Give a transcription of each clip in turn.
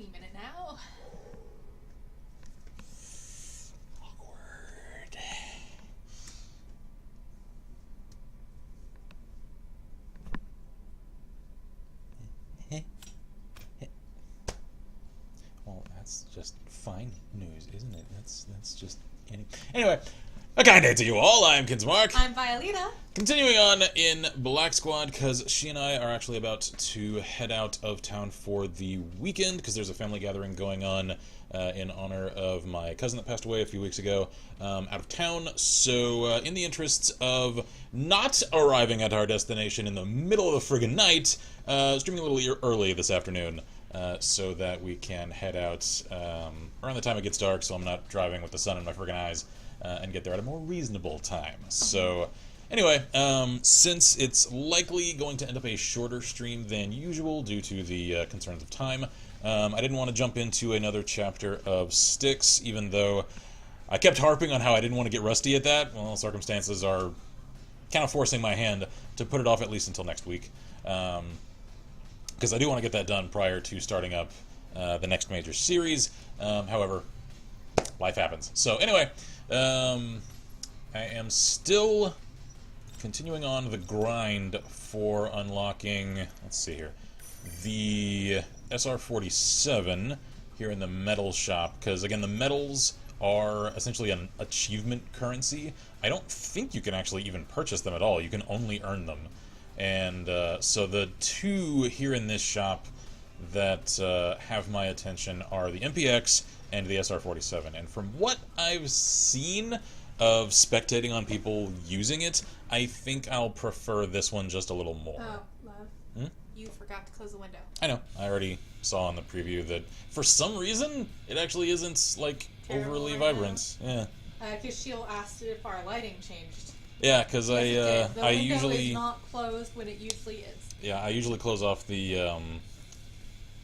any minute now. Awkward. Well, that's just fine news, isn't it? That's just anyway. A kind day to you all. I'm Kinsmark. I'm Violeta. Continuing on in Black Squad, because she and I are actually about to head out of town for the weekend, because there's a family gathering going on in honor of my cousin that passed away a few weeks ago, out of town. So, in the interests of not arriving at our destination in the middle of the friggin' night, streaming a little early this afternoon, so that we can head out around the time it gets dark, so I'm not driving with the sun in my friggin' eyes, and get there at a more reasonable time. So, anyway, since it's likely going to end up a shorter stream than usual due to the concerns of time, I didn't want to jump into another chapter of Styx, even though I kept harping on how I didn't want to get rusty at that. Well, circumstances are kind of forcing my hand to put it off at least until next week, because I do want to get that done prior to starting up the next major series. However, life happens. So anyway, I am still continuing on the grind for unlocking, let's see here, the SR-47 here in the metal shop, because again, the metals are essentially an achievement currency. I don't think you can actually even purchase them at all. You can only earn them. And so the two here in this shop that have my attention are the MPX and the SR-47. And from what I've seen of spectating on people using it, I think I'll prefer this one just a little more. Oh, love. You forgot to close the window. I know. I already saw in the preview that for some reason it actually isn't like overly vibrant. Yeah. Because she'll ask if our lighting changed. Yeah, because Yes, I window usually is not closed when it usually is. I usually close off the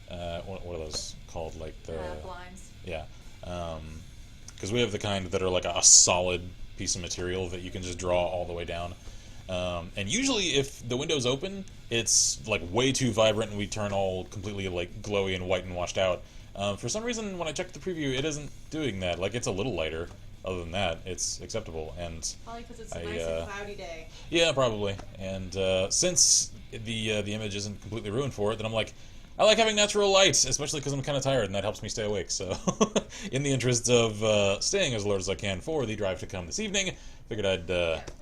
what are those called, like the Blinds. yeah, because we have the kind that are like a solid piece of material that you can just draw all the way down. And usually if the window's open, it's like way too vibrant and we turn all completely like glowy and white and washed out. For some reason, when I checked the preview, it isn't doing that. Like, it's a little lighter. Other than that, it's acceptable. And probably because it's a nice and cloudy day. Yeah, probably. And since the image isn't completely ruined for it, then I'm like, I like having natural light, especially because I'm kind of tired, and that helps me stay awake. So, in the interest of staying as alert as I can for the drive to come this evening, figured I'd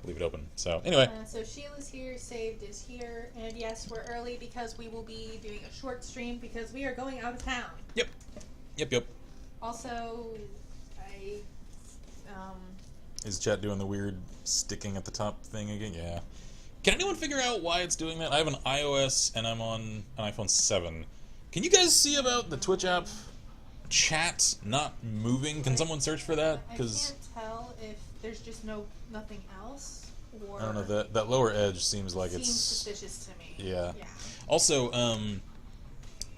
leave it open. So, anyway. So Sheila's here, Saved is here, and yes, we're early because we will be doing a short stream because we are going out of town. Yep. Yep. Also, Is chat doing the weird sticking at the top thing again? Yeah. Can anyone figure out why it's doing that? I have an iOS and I'm on an iPhone 7. Can you guys see about the Twitch app chat not moving? Can someone search for that? I can't tell if there's just nothing else, or I don't know, that lower edge seems like seems it's suspicious to me. Yeah. Also,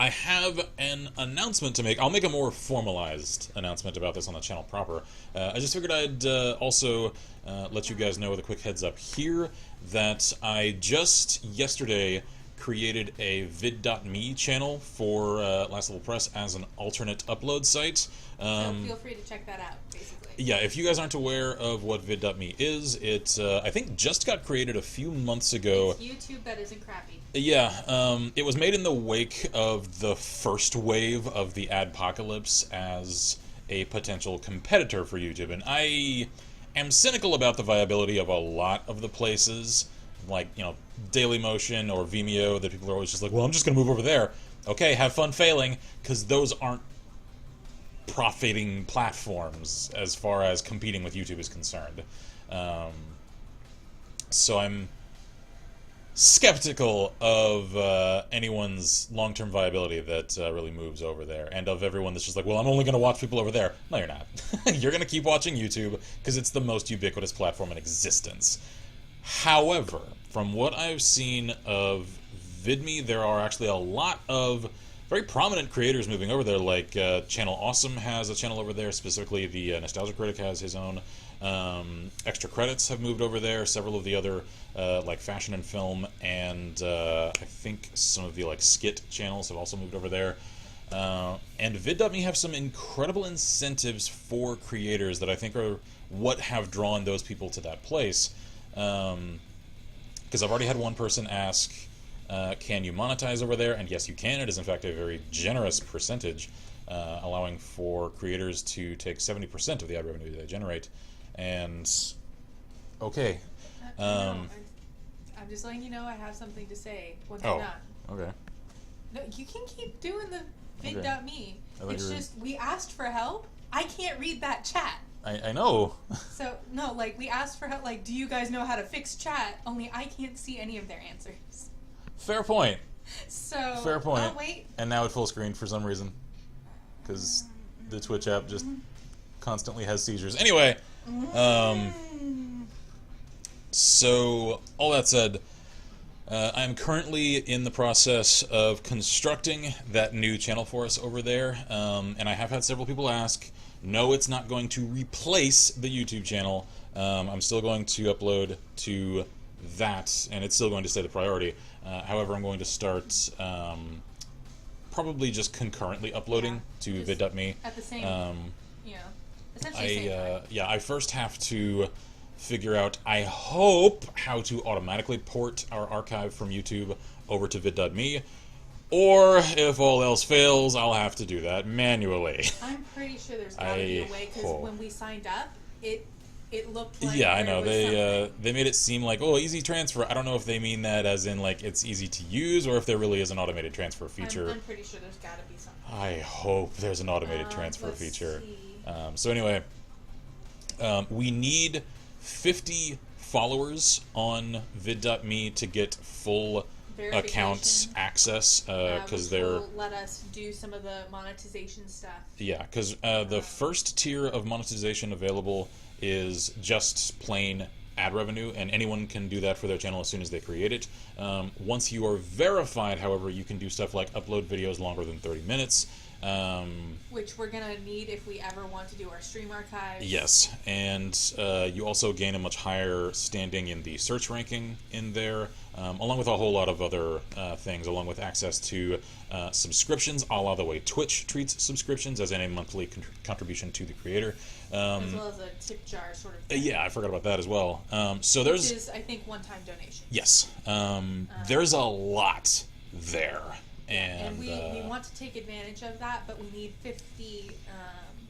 I have an announcement to make. I'll make a more formalized announcement about this on the channel proper. I just figured I'd also let you guys know with a quick heads up here that I just yesterday created a vid.me channel for Last Level Press as an alternate upload site. So feel free to check that out, basically. Yeah, if you guys aren't aware of what vid.me is, it I think just got created a few months ago. It's YouTube that isn't crappy. Yeah, it was made in the wake of the first wave of the adpocalypse as a potential competitor for YouTube, and I am cynical about the viability of a lot of the places, like, you know, Dailymotion or Vimeo, that people are always just like, well, I'm just going to move over there. Okay, have fun failing, because those aren't profiting platforms as far as competing with YouTube is concerned. So I'm skeptical of anyone's long-term viability that really moves over there, and of everyone that's just like, well, I'm only going to watch people over there. No, you're not. You're going to keep watching YouTube because it's the most ubiquitous platform in existence. However, from what I've seen of VidMe, there are actually a lot of very prominent creators moving over there, like Channel Awesome has a channel over there, specifically the Nostalgia Critic has his own. Extra Credits have moved over there, several of the other like fashion and film, and I think some of the like skit channels have also moved over there. And vid.me have some incredible incentives for creators that I think are what have drawn those people to that place. Because I've already had one person ask, can you monetize over there? And yes, you can. It is, in fact, a very generous percentage, allowing for creators to take 70% of the ad revenue they generate. And, okay. I'm just letting you know I have something to say once I'm done. Okay. No, you can keep doing the vid.me. Okay. It's just, we asked for help. I can't read that chat. I know. So, no, like, we asked for help, like, do you guys know how to fix chat? Only I can't see any of their answers. Fair point. So, Fair point. I'll wait. And now at full screen for some reason. Because the Twitch app just constantly has seizures. Anyway, so, all that said, I'm currently in the process of constructing that new channel for us over there, and I have had several people ask, no, it's not going to replace the YouTube channel. I'm still going to upload to that, and it's still going to stay the priority. However, I'm going to start probably just concurrently uploading to vid.me. At the same, essentially same time. Yeah, I first have to figure out, I hope, how to automatically port our archive from YouTube over to vid.me, or if all else fails, I'll have to do that manually. I'm pretty sure there's got to be a way, because when we signed up, it looked like I know, they made it seem like, oh, easy transfer. I don't know if they mean that as in, like, it's easy to use, or if there really is an automated transfer feature. I'm pretty sure there's got to be something. I hope there's an automated transfer feature. See. So anyway, we need 50 followers on vid.me to get full account access, because they're will let us do some of the monetization stuff. Yeah, because the first tier of monetization available is just plain ad revenue, and anyone can do that for their channel as soon as they create it. Once you are verified, however, you can do stuff like upload videos longer than 30 minutes. Which we're going to need if we ever want to do our stream archives. Yes, and you also gain a much higher standing in the search ranking in there, along with a whole lot of other things, along with access to subscriptions, a la the way Twitch treats subscriptions, as in a monthly contribution to the creator. As well as a tip jar sort of thing. Yeah, I forgot about that as well. So there's... Which is, I think, one-time donation. Yes. There's a lot there. And we want to take advantage of that, but we need 50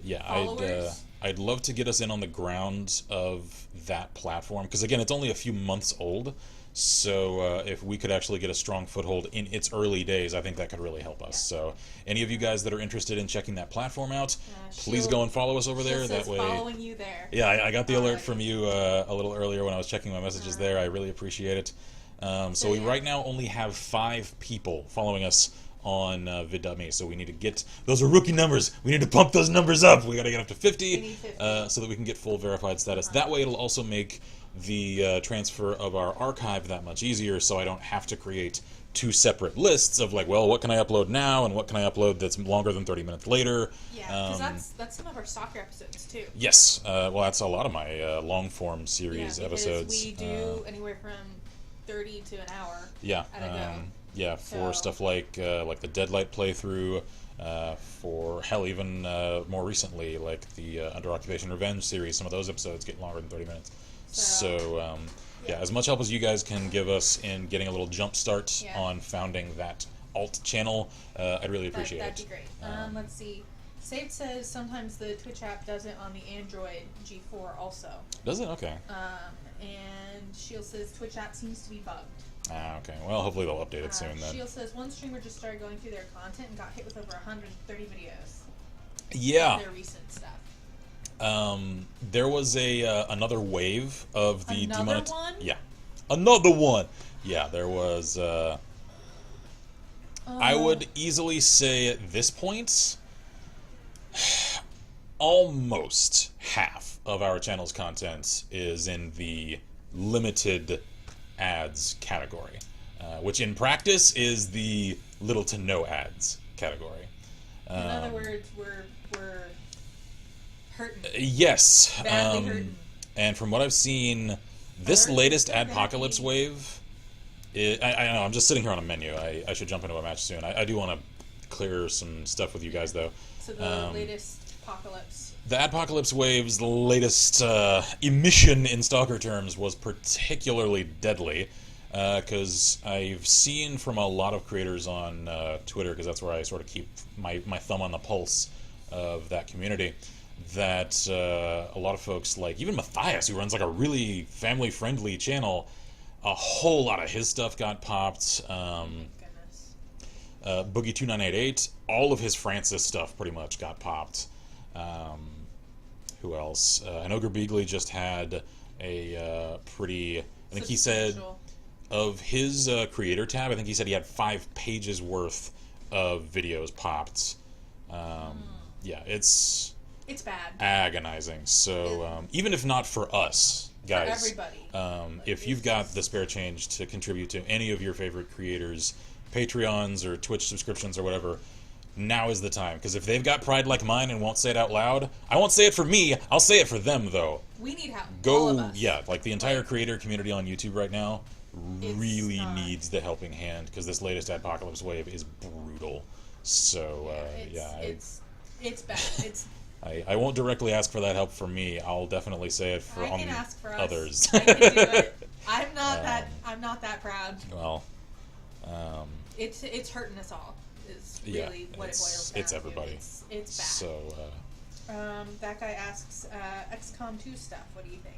yeah, followers. I'd love to get us in on the ground of that platform, because again, it's only a few months old. So if we could actually get a strong foothold in its early days, I think that could really help us. So any of you guys that are interested in checking that platform out, please go and follow us over there. That way, following you there. Yeah, I got the alert from you a little earlier when I was checking my messages there. I really appreciate it. So we right now only have 5 people following us on vid.me, so we need to get... Those are rookie numbers! We need to pump those numbers up! We gotta get up to 50, so that we can get full verified status. That way it'll also make the transfer of our archive that much easier, so I don't have to create 2 separate lists of, like, well, what can I upload now, and what can I upload that's longer than 30 minutes later. Yeah, because that's some of our soccer episodes, too. Yes, well, that's a lot of my long-form series episodes. We do anywhere from 30 to an hour. Yeah, at a go. Yeah, for stuff like the Deadlight playthrough, for hell, even more recently, like the Under Occupation Revenge series. Some of those episodes get longer than 30 minutes. So yeah, as much help as you guys can give us in getting a little jump start on founding that alt channel, I'd really appreciate that'd it. That'd be great. Let's see. Saved says sometimes the Twitch app does it on the Android G4 also. Does it? Okay. And Shield says Twitch app seems to be bugged. Okay. Well, hopefully they'll update it soon then. Shield says one streamer just started going through their content and got hit with over 130 videos. Yeah. Their recent stuff. There was another wave of the Another one? Yeah. Another one. Yeah, there was. I would easily say at this point, almost half of our channel's content is in the limited ads category, which in practice is the little to no ads category. In other words, we're hurting. Yes. Badly hurting. And from what I've seen, this latest Adpocalypse wave, I know, I'm just sitting here on a menu. I should jump into a match soon. I do want to clear some stuff with you guys, though. So the latest Apocalypse. The Adpocalypse Wave's latest emission in Stalker terms was particularly deadly, because I've seen from a lot of creators on Twitter, because that's where I sort of keep my thumb on the pulse of that community, that a lot of folks, like even Matthias, who runs like a really family-friendly channel, a whole lot of his stuff got popped. Goodness. Boogie2988, all of his Francis stuff pretty much got popped. Who else? I know Gerbeagley just had a pretty... I think he said of his creator tab, I think he said he had 5 pages worth of videos popped. Yeah, it's bad. Agonizing. So even if not for us, guys, for everybody, if you've got the spare change to contribute to any of your favorite creators' Patreons or Twitch subscriptions or whatever, now is the time. Because if they've got pride like mine and won't say it out loud, I won't say it for me, I'll say it for them, though. We need help. Go, all of us. yeah, like the entire creator community on YouTube right now really needs the helping hand, because this latest Adpocalypse Wave is brutal. So, it's bad. It's... I won't directly ask for that help for me. I'll definitely say it for ask for others. I can do it. I'm not that proud. Well, it's hurting us all. Is really what it boils down it's everybody. To. It's bad. So, that guy asks, XCOM 2 stuff. What do you think?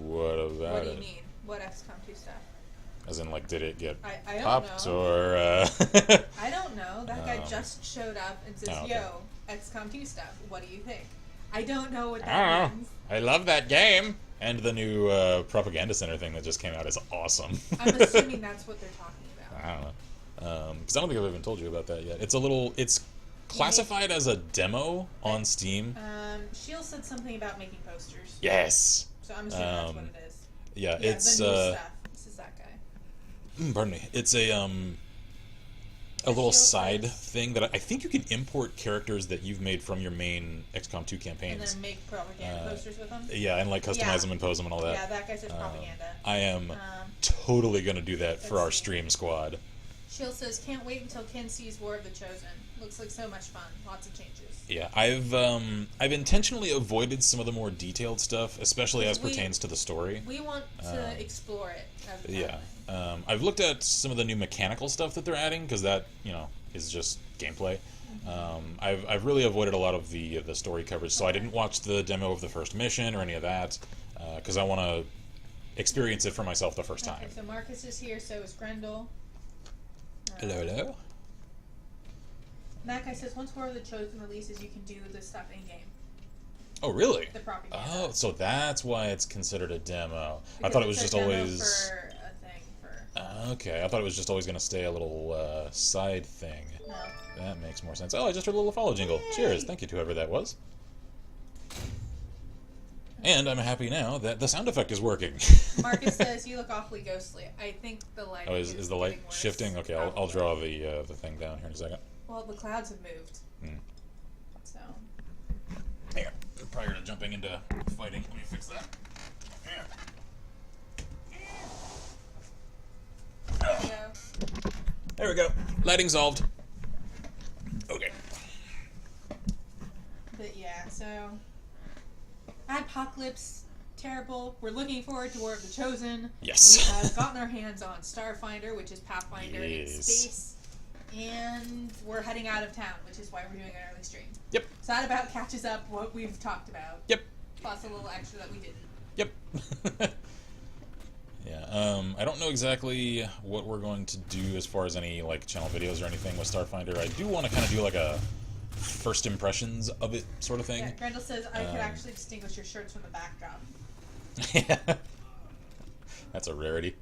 What about What do you mean? What XCOM 2 stuff? As in, like, did it get I don't popped know. or? I don't know. That guy just showed up and says, okay. "Yo, XCOM 2 stuff. What do you think?" I don't know what that means. I love that game. And the new Propaganda Center thing that just came out is awesome. I'm assuming that's what they're talking about. I don't know. Because I don't think I've even told you about that yet. It's classified as a demo on Steam. Shield said something about making posters. Yes. So I'm assuming that's what it is. Yeah, Yeah, it's the new stuff. This is that guy. pardon me. It's a little side thing that I think you can import characters that you've made from your main XCOM 2 campaigns. And then make propaganda posters with them? Yeah, and like customize them and pose them and all that. Yeah, that guy says propaganda. I am totally going to do that for our stream squad. Shield says, can't wait until Ken sees War of the Chosen. Looks like so much fun. Lots of changes. Yeah, I've intentionally avoided some of the more detailed stuff, especially as pertains to the story. We want to explore it. Yeah. I've looked at some of the new mechanical stuff that they're adding, because that, is just gameplay. I've really avoided a lot of the story coverage, so I didn't watch the demo of the first mission or any of that, because I want to experience it for myself the first time. Okay, so Marcus is here, so is Grendel. Hello? That guy says, once War of the Chosen releases, you can do this stuff in-game. Oh, really? The propaganda. Oh, so that's why it's considered a demo. Because I thought it was it's just a demo always... for a thing, for... Okay, I thought it was just always going to stay a little side thing. No. That makes more sense. Oh, I just heard a little follow jingle. Yay! Cheers. Thank you to whoever that was. And I'm happy now that the sound effect is working. Marcus says, you look awfully ghostly. I think the light is the light getting worse. shifting? Okay, I'll draw the thing down here in a second. Well, the clouds have moved. So. Here, prior to jumping into fighting, let me fix that. Here. There you go. There we go. Lighting solved. Okay. But yeah, so Adpocalypse, terrible. We're looking forward to War of the Chosen. Yes. We have gotten our hands on Starfinder, which is Pathfinder in space. And we're heading out of town, which is why we're doing an early stream. Yep. So that about catches up what we've talked about. Yep. Plus a little extra that we didn't. Yep. Yeah, I don't know exactly what we're going to do as far as any like channel videos or anything with Starfinder. I do want to kind of do like a first impressions of it sort of thing. Yeah, Grendel says I could actually distinguish your shirts from the backdrop. Yeah. That's a rarity.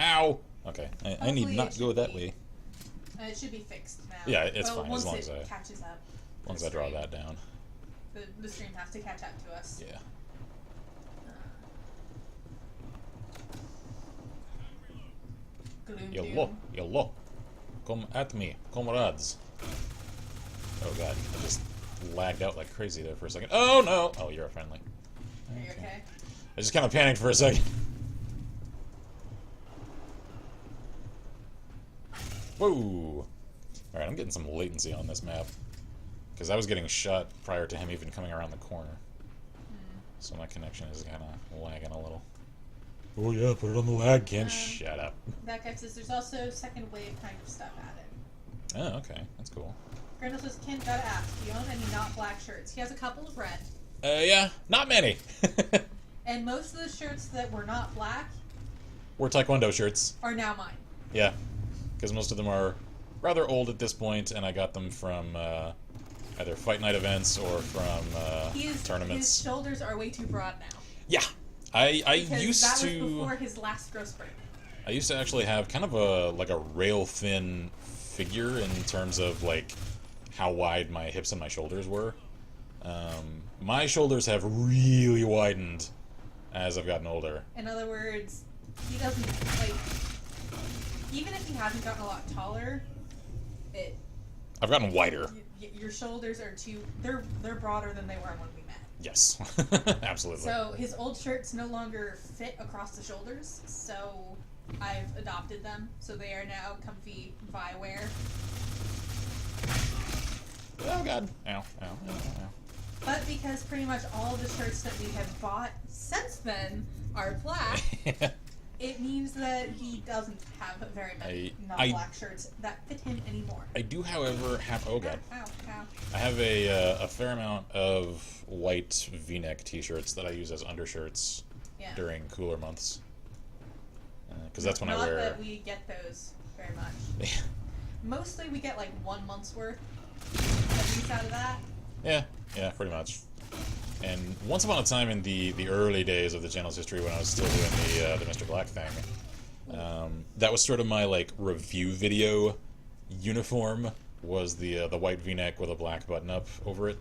Ow! Okay, I need not go that way. It should be fixed now. Yeah, it's fine once as long as it catches up. As long as I draw that down. The stream has to catch up to us. Yeah. Yellow. Come at me, comrades. Oh god, I just lagged out like crazy there for a second. Oh no! Oh, you're friendly. Are you okay? I just kind of panicked for a second. Whoa! Alright, I'm getting some latency on this map. Because I was getting shot prior to him even coming around the corner. So my connection is kind of lagging a little. Oh yeah, put it on the lag, Ken. Shut up. That guy says there's also second wave kind of stuff added. Oh, okay. That's cool. Grendel says, Ken, gotta ask, do you own any not black shirts? He has a couple of red. Yeah, not many. And most of the shirts that were not black Were Taekwondo shirts. are now mine. Yeah, because most of them are rather old at this point, and I got them from either fight night events or from tournaments. His shoulders are way too broad now. Yeah, I Because used that to. was before his last growth spurt. I used to actually have kind of a rail thin figure in terms of like how wide my hips and my shoulders were. My shoulders have really widened as I've gotten older. In other words, he doesn't, like, even if he hasn't gotten a lot taller, I've gotten wider. Your shoulders are they're broader than they were when we met. Yes, absolutely. So his old shirts no longer fit across the shoulders, so I've adopted them. So they are now comfy Vi wear. Oh god. Ow, ow, ow, ow. But because pretty much all the shirts that we have bought since then are black, it means that he doesn't have very many non-black shirts that fit him anymore. I do, however, have... Oh, God. Ow, ow. I have a fair amount of white V-neck t-shirts that I use as undershirts during cooler months. Because that's when I wear... Not that we get those very much. Mostly we get like 1 month's worth at least out of that. Yeah, pretty much. And once upon a time in the early days of the channel's history when I was still doing the Mr. Black thing, that was sort of my like review video uniform, was the white V-neck with a black button-up over it.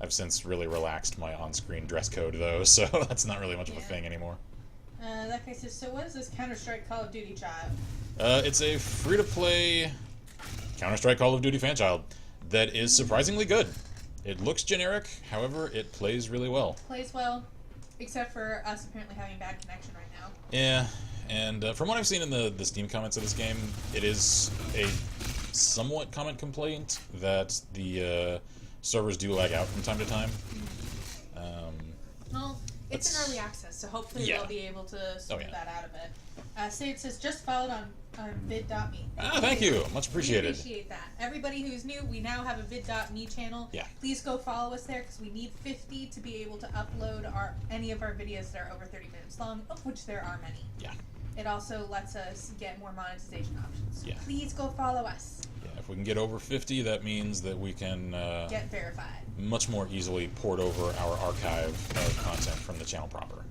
I've since really relaxed my on-screen dress code though, so that's not really much of a thing anymore. That guy says, so what is this Counter-Strike Call of Duty child? It's a free-to-play Counter-Strike Call of Duty fan child that is surprisingly good. It looks generic, however, it plays really well. Plays well, except for us apparently having bad connection right now. Yeah, and from what I've seen in the Steam comments of this game, it is a somewhat common complaint that the servers do lag out from time to time. Well, it's in early access, so hopefully they'll be able to smooth that out a bit. Sage says, just followed on vid.me. Thank you. Much appreciated. We appreciate that. Everybody who's new, we now have a vid.me channel. Yeah. Please go follow us there, because we need 50 to be able to upload any of our videos that are over 30 minutes long, of which there are many. Yeah. It also lets us get more monetization options. Yeah. Please go follow us. Yeah, if we can get over 50, that means that we can get verified. Much more easily port over our archive of content from the channel proper.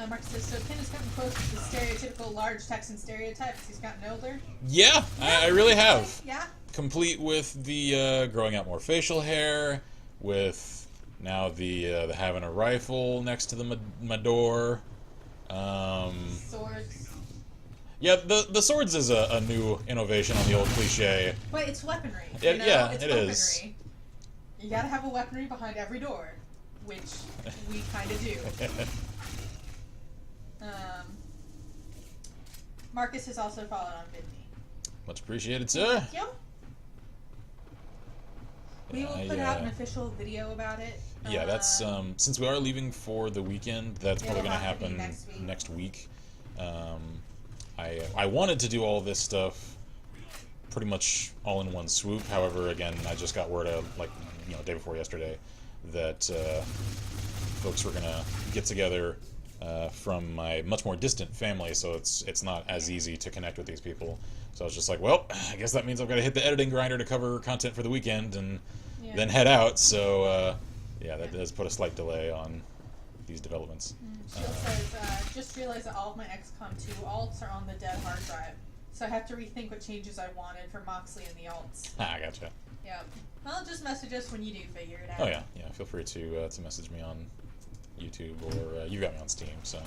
Mark says, so Ken has gotten close to the stereotypical large Texan stereotype as he's gotten older. Yeah, I really have. Yeah. Complete with the growing out more facial hair, with now the having a rifle next to my door. Swords. Yeah, the swords is a new innovation on the old cliche. But it's weaponry. Yeah, you know? yeah, it's it weaponry. is. You gotta have a weaponry behind every door, which we kinda do. Marcus has also followed on VidMe. Much appreciated, sir. Thank you. We will put out an official video about it. Yeah, that's since we are leaving for the weekend, that's probably going to happen next week. I wanted to do all this stuff pretty much all in one swoop. However, again, I just got word of day before yesterday that folks were going to get together from my much more distant family, so it's not as easy to connect with these people. So I was just like, well, I guess that means I've got to hit the editing grinder to cover content for the weekend and then head out. So that does put a slight delay on these developments. Shield says, just realized that all of my XCOM 2 alts are on the dead hard drive, so I have to rethink what changes I wanted for Moxley and the alts. Ah, gotcha. Yep. Well, just message us when you do figure it out. Oh yeah. Feel free to message me on YouTube, or you got me on Steam, so.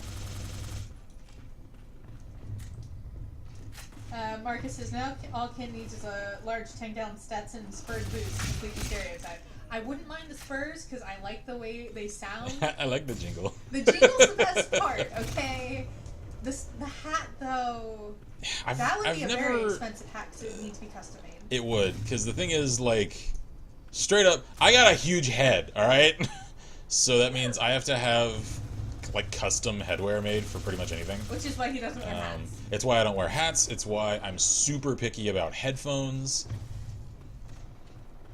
Marcus says, now all Ken needs is a large 10-gallon Stetson spurred boots to complete the stereotype. I wouldn't mind the spurs, because I like the way they sound. I like the jingle. The jingle's the best part, okay? The hat, though, that would be a very expensive hat because it would need to be custom made. It would, because the thing is, like, straight up, I got a huge head, alright? So that means I have to have, like, custom headwear made for pretty much anything. Which is why he doesn't wear hats. It's why I don't wear hats. It's why I'm super picky about headphones.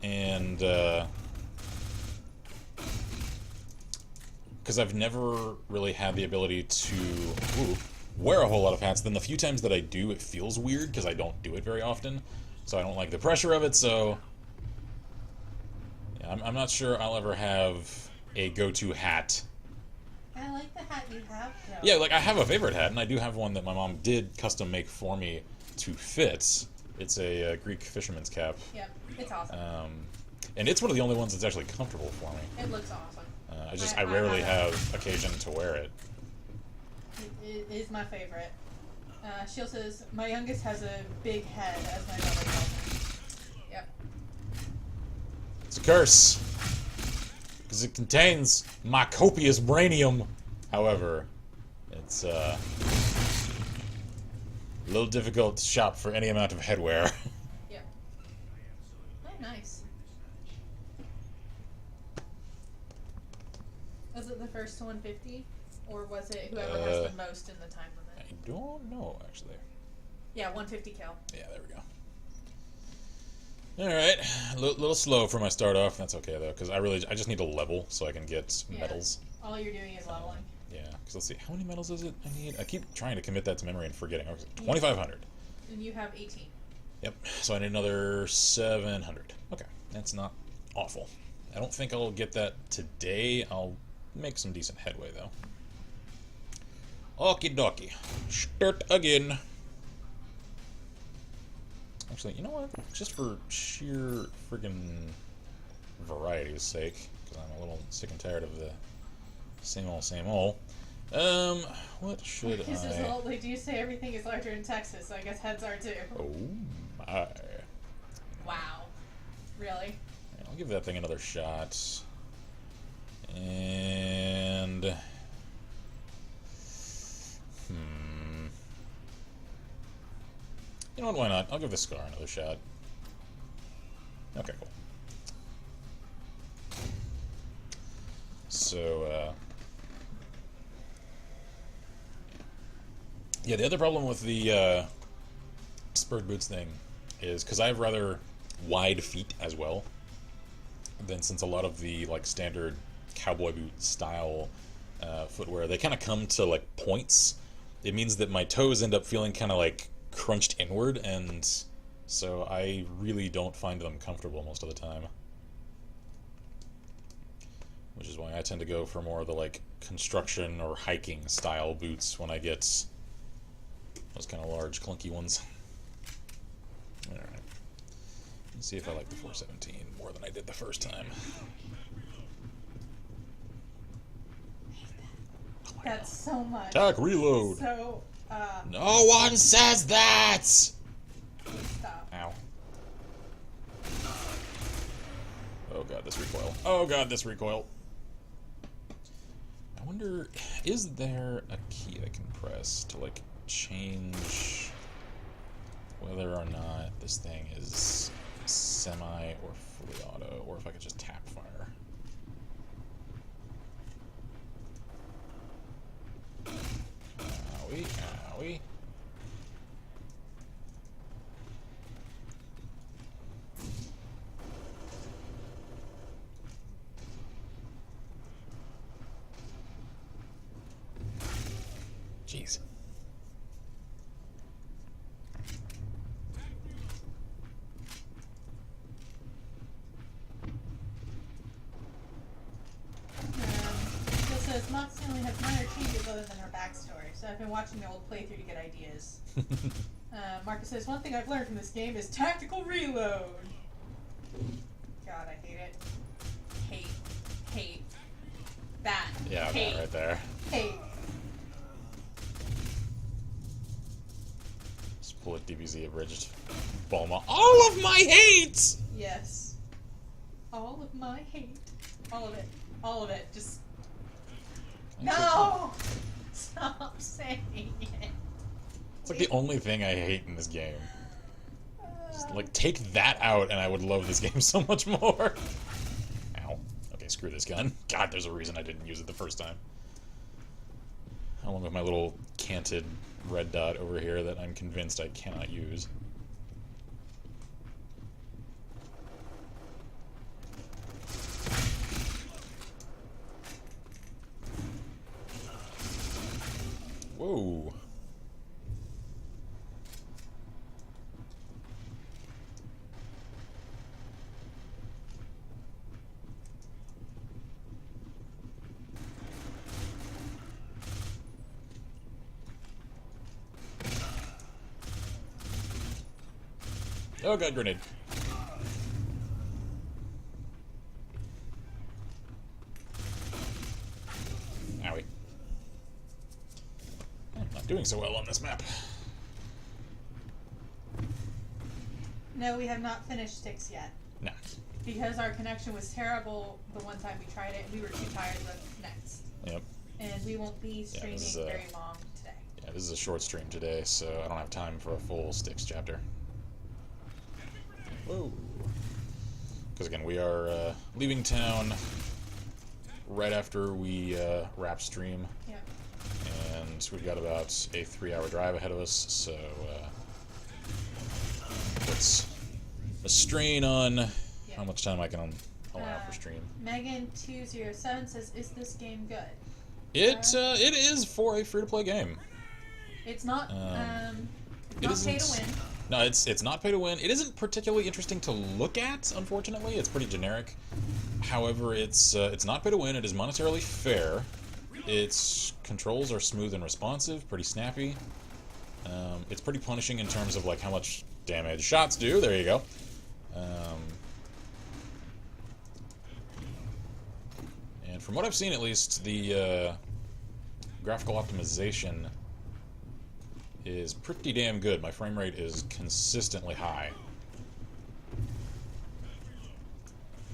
And, because I've never really had the ability to wear a whole lot of hats. Then the few times that I do, it feels weird because I don't do it very often. So I don't like the pressure of it, so... Yeah, I'm not sure I'll ever have a go-to hat. I like the hat you have, though. Yeah, like, I have a favorite hat, and I do have one that my mom did custom make for me to fit. It's a Greek fisherman's cap. Yep, it's awesome. And it's one of the only ones that's actually comfortable for me. It looks awesome. I rarely have occasion to wear it. It is my favorite. Sheil says, my youngest has a big head, as my mother calls him. Yep. It's a curse. Because it contains my copious brainium. However, it's a little difficult to shop for any amount of headwear. Yep. Oh, nice. Was it the first to 150? Or was it whoever has the most in the time limit? I don't know, actually. Yeah, 150 kill. Yeah, there we go. Alright, a little slow for my start off. That's okay, though, because I just need to level so I can get medals. All you're doing is leveling. Yeah, because let's see, how many medals is it I need? I keep trying to commit that to memory and forgetting. 2,500. And you have 18. Yep, so I need another 700. Okay, that's not awful. I don't think I'll get that today. I'll make some decent headway, though. Okie dokie. Start again. Actually, you know what? Just for sheer friggin' variety's sake, because I'm a little sick and tired of the same old, same old. What should I... They do say everything is larger in Texas, so I guess heads are too. Oh my. Wow. Really? I'll give that thing another shot. And... You know what, why not? I'll give the Scar another shot. Okay, cool. So, yeah, the other problem with the spurred boots thing is because I have rather wide feet as well. Then since a lot of the, like, standard cowboy boot style footwear, they kind of come to, like, points. It means that my toes end up feeling kind of, like, crunched inward, and so I really don't find them comfortable most of the time. Which is why I tend to go for more of the, like, construction or hiking style boots when I get those kind of large, clunky ones. Alright. Let's see if I like the 417 more than I did the first time. That's so much. Attack, reload! So, no one says that! Stop. Ow. Oh god, this recoil. Oh god, this recoil. I wonder, is there a key I can press to, like, change whether or not this thing is semi or fully auto, or if I could just tap fire? Owie, owie. Jeez. It says Moxie only has minor changes other than her backstory, so I've been watching the old playthrough to get ideas. Marcus says, one thing I've learned from this game is tactical reload. God, I hate it. Hate. That. Yeah, hate. that right there. Hate. Split DBZ abridged. Bulma. All of my hate! Yes. All of my hate. All of it. All of it. Just... No! Stop saying it. It's like the only thing I hate in this game. Just, like, take that out and I would love this game so much more. Ow. Okay, screw this gun. God, there's a reason I didn't use it the first time. Along with my little canted red dot over here that I'm convinced I cannot use. Whoa. Oh god, grenade. Owie. I'm not doing so well on this map. No, we have not finished Styx yet. No. Because our connection was terrible the one time we tried it, we were too tired to connect. Yep. And we won't be streaming very long today. Yeah, this is a short stream today, so I don't have time for a full Styx chapter. Whoa. Because again, we are leaving town right after we wrap stream. Yep. And we've got about a 3-hour drive ahead of us, so puts a strain on how much time I can allow for stream. Megan207 says, "Is this game good?" It is for a free-to-play game. It's not not it pay to win. No, it's not pay to win. It isn't particularly interesting to look at, unfortunately. It's pretty generic. However, it's not pay to win. It is monetarily fair. Its controls are smooth and responsive, pretty snappy. It's pretty punishing in terms of like how much damage shots do. There you go. And from what I've seen, at least, the graphical optimization is pretty damn good. My frame rate is consistently high.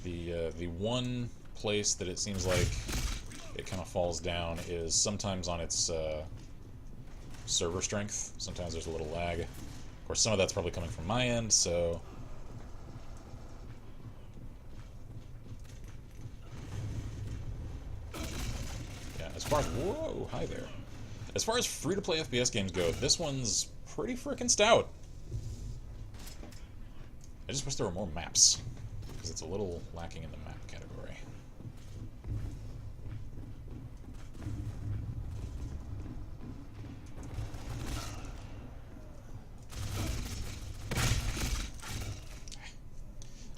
The one place that it seems like it kind of falls down is sometimes on its server strength. Sometimes there's a little lag. Of course, some of that's probably coming from my end, so... Yeah, as far as... Whoa, hi there. As far as free-to-play FPS games go, this one's pretty frickin' stout. I just wish there were more maps, because it's a little lacking in the map category.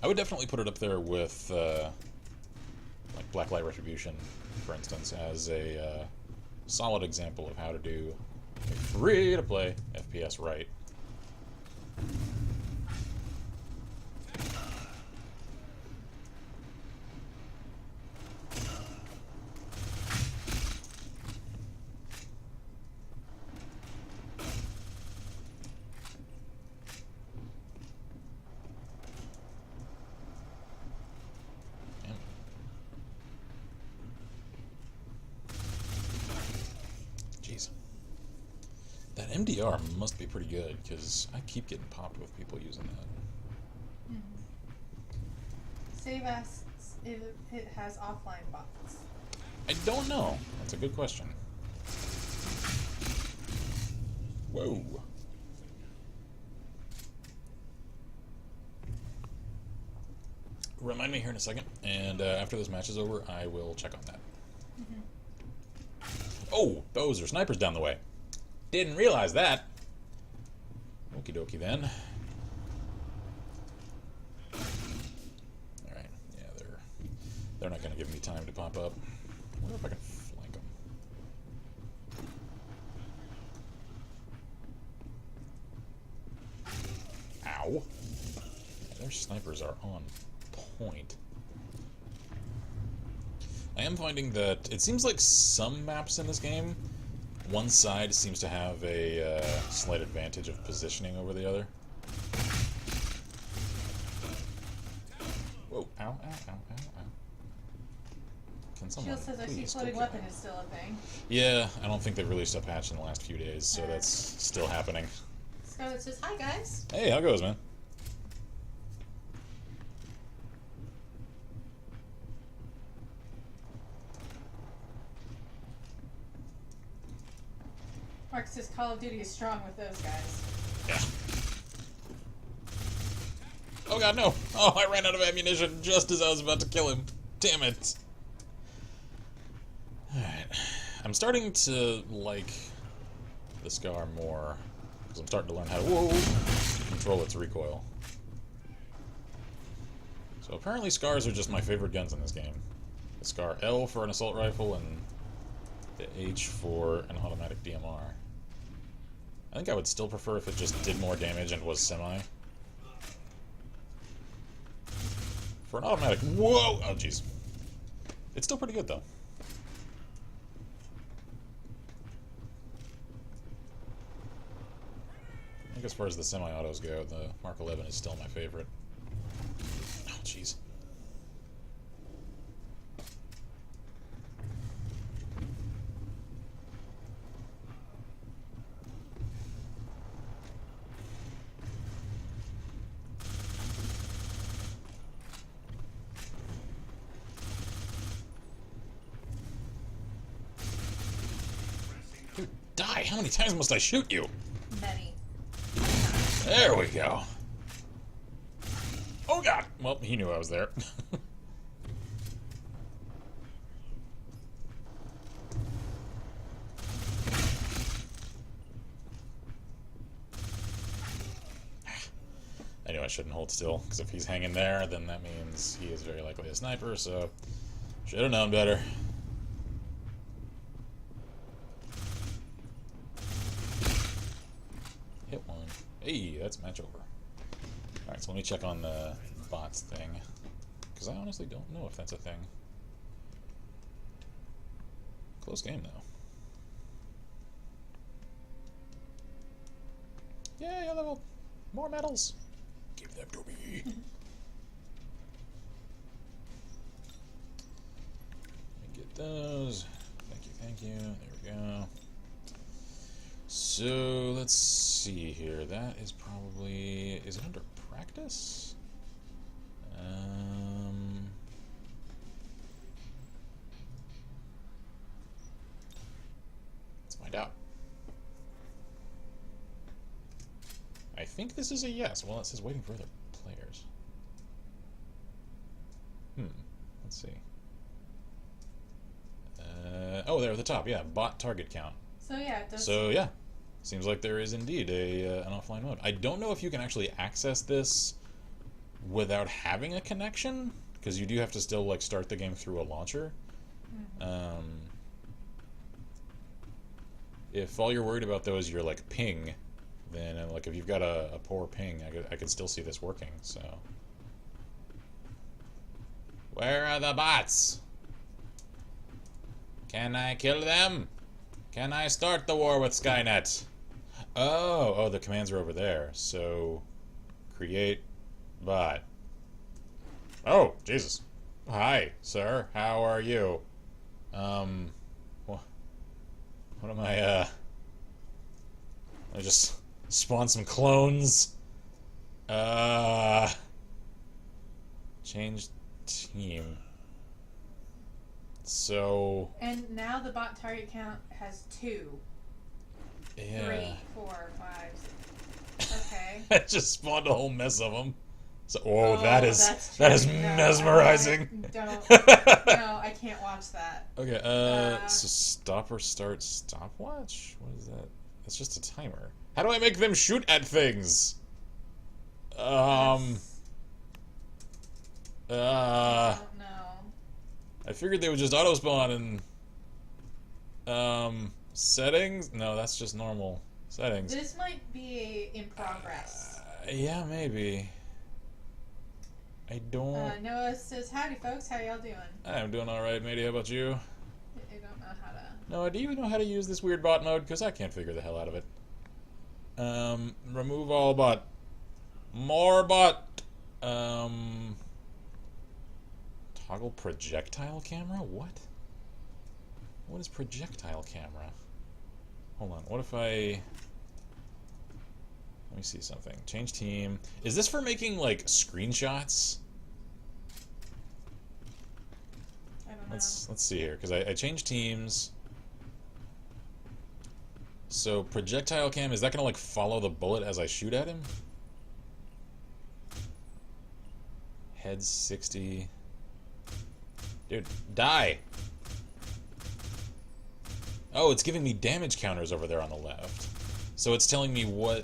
I would definitely put it up there with, like Blacklight Retribution, for instance, as a solid example of how to do a free-to-play FPS right. That MDR must be pretty good, because I keep getting popped with people using that. Save asks if it has offline bots. I don't know. That's a good question. Whoa. Remind me here in a second, and after this match is over, I will check on that. Oh, those are snipers down the way. Didn't realize that. Okie dokie then. Alright, yeah, they're not going to give me time to pop up. I wonder if I can flank them. Ow. Their snipers are on point. I am finding that it seems like some maps in this game, one side seems to have a slight advantage of positioning over the other. Whoa, ow, ow, ow, ow, ow. Can someone Shield says I see please floating go weapon kill is still a thing. Yeah, I don't think they've released a patch in the last few days, so that's still happening. Scarlet says, hi guys. Hey, how goes, man? Mark says Call of Duty is strong with those guys. Yeah. Oh god, no! Oh, I ran out of ammunition just as I was about to kill him. Damn it. Alright. I'm starting to like the Scar more, because I'm starting to learn how to control its recoil. So apparently Scars are just my favorite guns in this game. The Scar L for an assault rifle, and the H for an automatic DMR. I think I would still prefer if it just did more damage and was semi. For an automatic... Whoa! Oh, jeez. It's still pretty good, though. I think as far as the semi-autos go, the Mark 11 is still my favorite. Oh, jeez. Dude, die! How many times must I shoot you? Many. There we go. Oh god! Well, he knew I was there. I knew I shouldn't hold still, because if he's hanging there, then that means he is very likely a sniper, so should have known better. Hit one. Hey, that's match over. Alright, so let me check on the bots thing, because I honestly don't know if that's a thing. Close game, though. Yay, I leveled! More medals! Give them to me! Let me get those. Thank you. There we go. So, let's see here. That is probably... Is it under practice? Let's find out. I think this is a yes. Well, it says waiting for other players. Let's see. Oh, there at the top. Yeah, bot target count. So yeah, it does. So yeah, seems like there is indeed an offline mode. I don't know if you can actually access this without having a connection, because you do have to still like start the game through a launcher. If all you're worried about though is your like ping, then like if you've got a poor ping, I could still see this working. So where are the bots? Can I kill them? Can I start the war with Skynet? Oh, the commands are over there. So, create bot. Oh, Jesus. Hi, sir. How are you? What am I, I just spawn some clones. Change team. So... And now the bot target count has 2. Yeah. 3, 4, 5, 6. Okay. I just spawned a whole mess of them. So, that is No, mesmerizing. Don't. No, I can't watch that. Okay, so stop or start stopwatch? What is that? That's just a timer. How do I make them shoot at things? I don't know. I figured they would just auto spawn and settings? No, that's just normal settings. This might be in progress. Yeah, maybe. I don't... Noah says, howdy folks, how y'all doing? I'm doing alright, matey. How about you? I don't know how to... Noah, do you know how to use this weird bot mode? Because I can't figure the hell out of it. Remove all bot. More bot. Toggle projectile camera? What? What is projectile camera? Hold on. What if I... Let me see something. Change team. Is this for making, like, screenshots? I don't know. Let's see here, because I changed teams. So, projectile cam, is that going to, like, follow the bullet as I shoot at him? Head 60. Dude, die! Oh, it's giving me damage counters over there on the left. So it's telling me what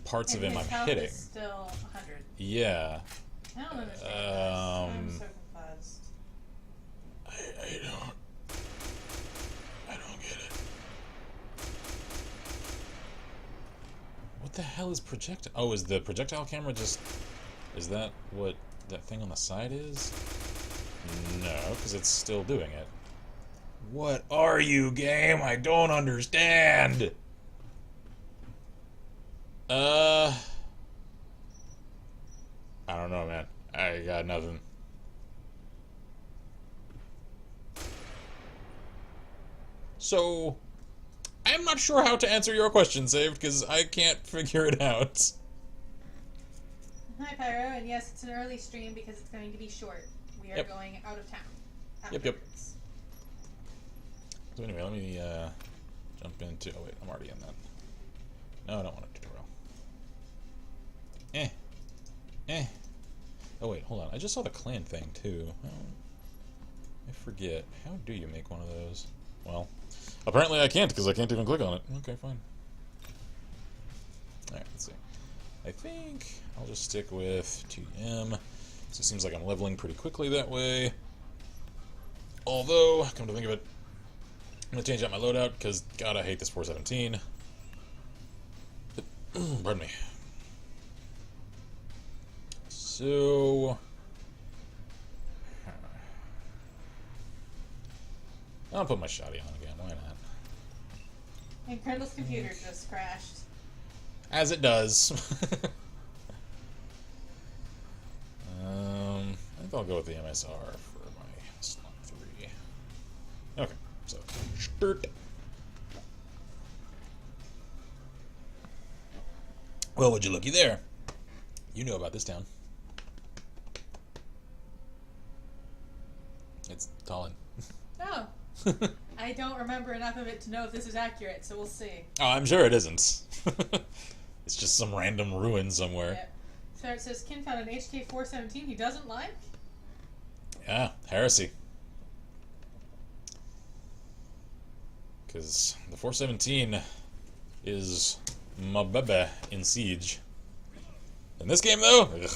parts of him I'm hitting. Is still 100. Yeah. I don't understand this. I'm so confused. I don't get it. What the hell is projectile? Oh, is the projectile camera just... Is that what that thing on the side is? No, because it's still doing it. What are you, game? I don't understand! I don't know, man. I got nothing. So, I'm not sure how to answer your question, Saved, because I can't figure it out. Hi, Pyro, and yes, it's an early stream because it's going to be short. We are going out of town. Yep. So anyway, let me jump into... Oh wait, I'm already in that. No, I don't want a tutorial. Oh wait, hold on. I just saw the clan thing too. I forget. How do you make one of those? Well, apparently I can't because I can't even click on it. Okay, fine. Alright, let's see. I think I'll just stick with 2M. So it seems like I'm leveling pretty quickly that way. Although, come to think of it, I'm going to change out my loadout because, God, I hate this 417. Pardon me. So... I'll put my shotty on again, why not? And Kendall's computer just crashed. As it does. I think I'll go with the MSR for my slot 3. Okay, so start. Well, would you looky there? You know about this town. It's Tallinn. Oh. I don't remember enough of it to know if this is accurate, so we'll see. Oh, I'm sure it isn't. It's just some random ruin somewhere. Yep. So it says Kin found an HK-417 he doesn't like? Yeah, heresy. Because the 417 is my bebe in Siege. In this game, though, ugh.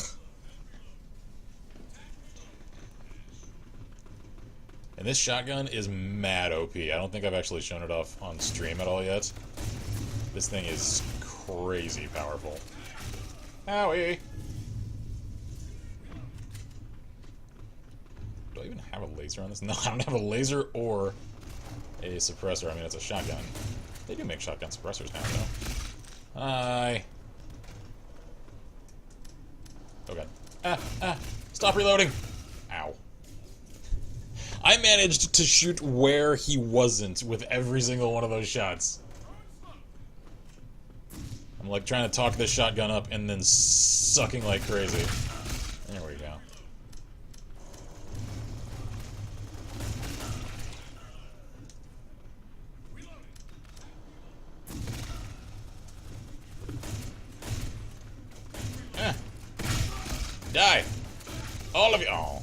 And this shotgun is mad OP. I don't think I've actually shown it off on stream at all yet. This thing is crazy powerful. Owie! Do I even have a laser on this? No, I don't have a laser or a suppressor. I mean, it's a shotgun. They do make shotgun suppressors now, though. Hi. Oh god. Stop reloading! Ow. I managed to shoot where he wasn't with every single one of those shots. I'm like trying to talk this shotgun up and then sucking like crazy. There we go. Die! All of you! Oh.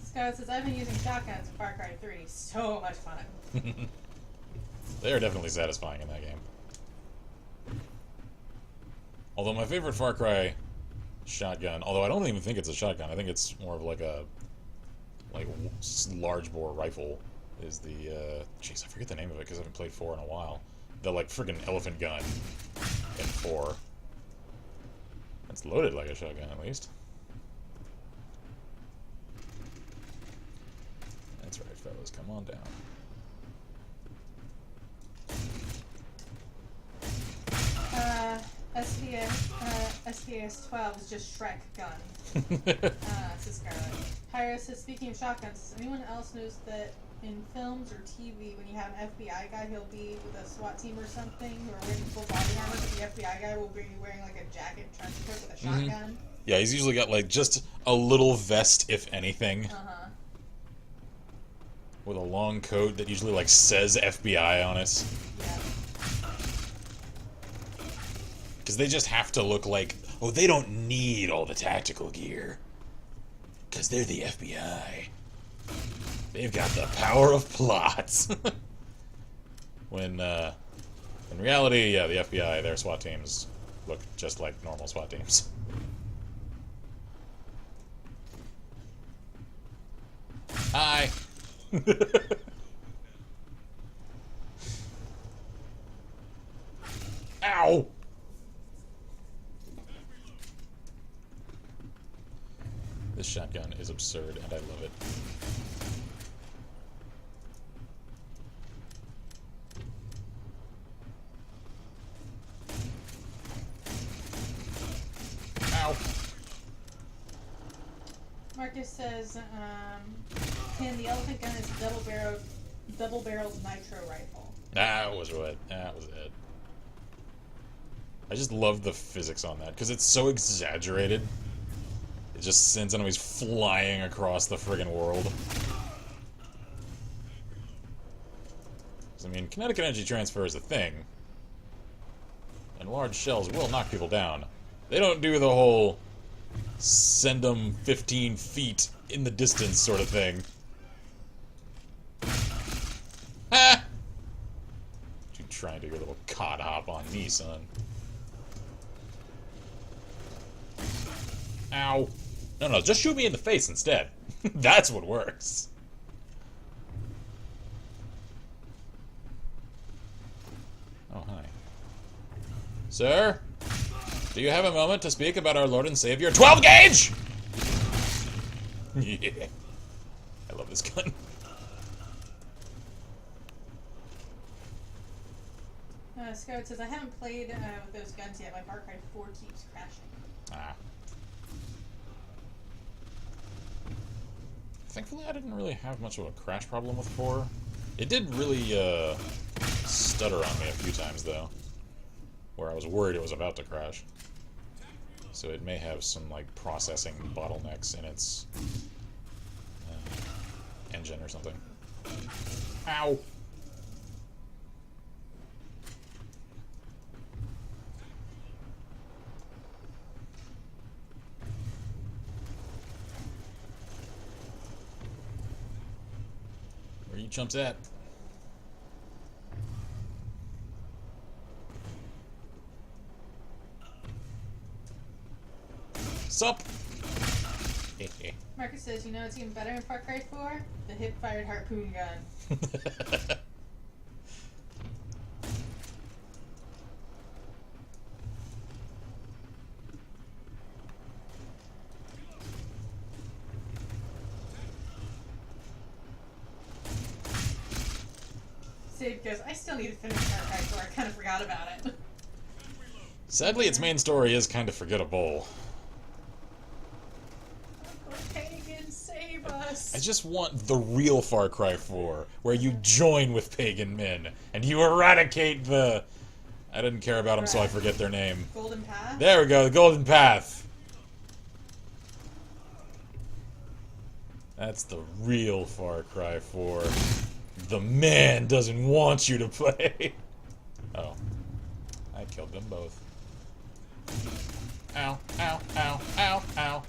Scout says, I've been using shotguns in Far Cry 3. So much fun. They are definitely satisfying in that game. Although my favorite Far Cry shotgun, although I don't even think it's a shotgun, I think it's more of like a large bore rifle, is the, jeez, I forget the name of it because I haven't played 4 in a while. The, like, friggin' elephant gun in 4. It's loaded like a shotgun, at least. That's right, fellas, come on down. SVA. SKS-12 is just Shrek gun. Says Scarlet. Pyro says, speaking of shotguns, does anyone else notice that in films or TV, when you have an FBI guy, he'll be with a SWAT team or something who are wearing full body armor, but the FBI guy will be wearing like a jacket trench coat with a shotgun? Yeah, he's usually got like just a little vest, if anything. With a long coat that usually like says FBI on it. Yeah. Because they just have to look like, oh, they don't need all the tactical gear. Because they're the FBI. They've got the power of plots. When, in reality, yeah, the FBI, their SWAT teams look just like normal SWAT teams. Hi. Ow! This shotgun is absurd, and I love it. Ow! Marcus says, Ken, the elephant gun is a double-barreled nitro rifle. That was it. That was it. I just love the physics on that, because it's so exaggerated. It just sends enemies flying across the friggin' world. I mean, kinetic energy transfer is a thing. And large shells will knock people down. They don't do the whole send them 15 feet in the distance sort of thing. Ha! You trying to do your little cod hop on me, son. Ow. No, just shoot me in the face instead. That's what works. Oh, hi. Sir? Do you have a moment to speak about our Lord and Savior? 12 gauge! Yeah. I love this gun. Scout says, I haven't played with those guns yet. My Far Cry 4 keeps crashing. Ah. Thankfully, I didn't really have much of a crash problem with 4. It did really, stutter on me a few times, though. Where I was worried it was about to crash. So it may have some, like, processing bottlenecks in its engine or something. Ow! Where you chumps at? Sup? Marcus says, you know what's even better in Far Cry 4? The hip-fired harpoon gun. Sid goes, I still need to finish Far Cry 4. I kind of forgot about it. Sadly, its main story is kind of forgettable. Pagan, save us! I just want the real Far Cry 4, where you join with pagan men, and you eradicate the... I didn't care about them, so I forget their name. Golden Path? There we go, the Golden Path! That's the real Far Cry 4. The man doesn't want you to play. Oh. I killed them both. Ow, ow, ow, ow, ow.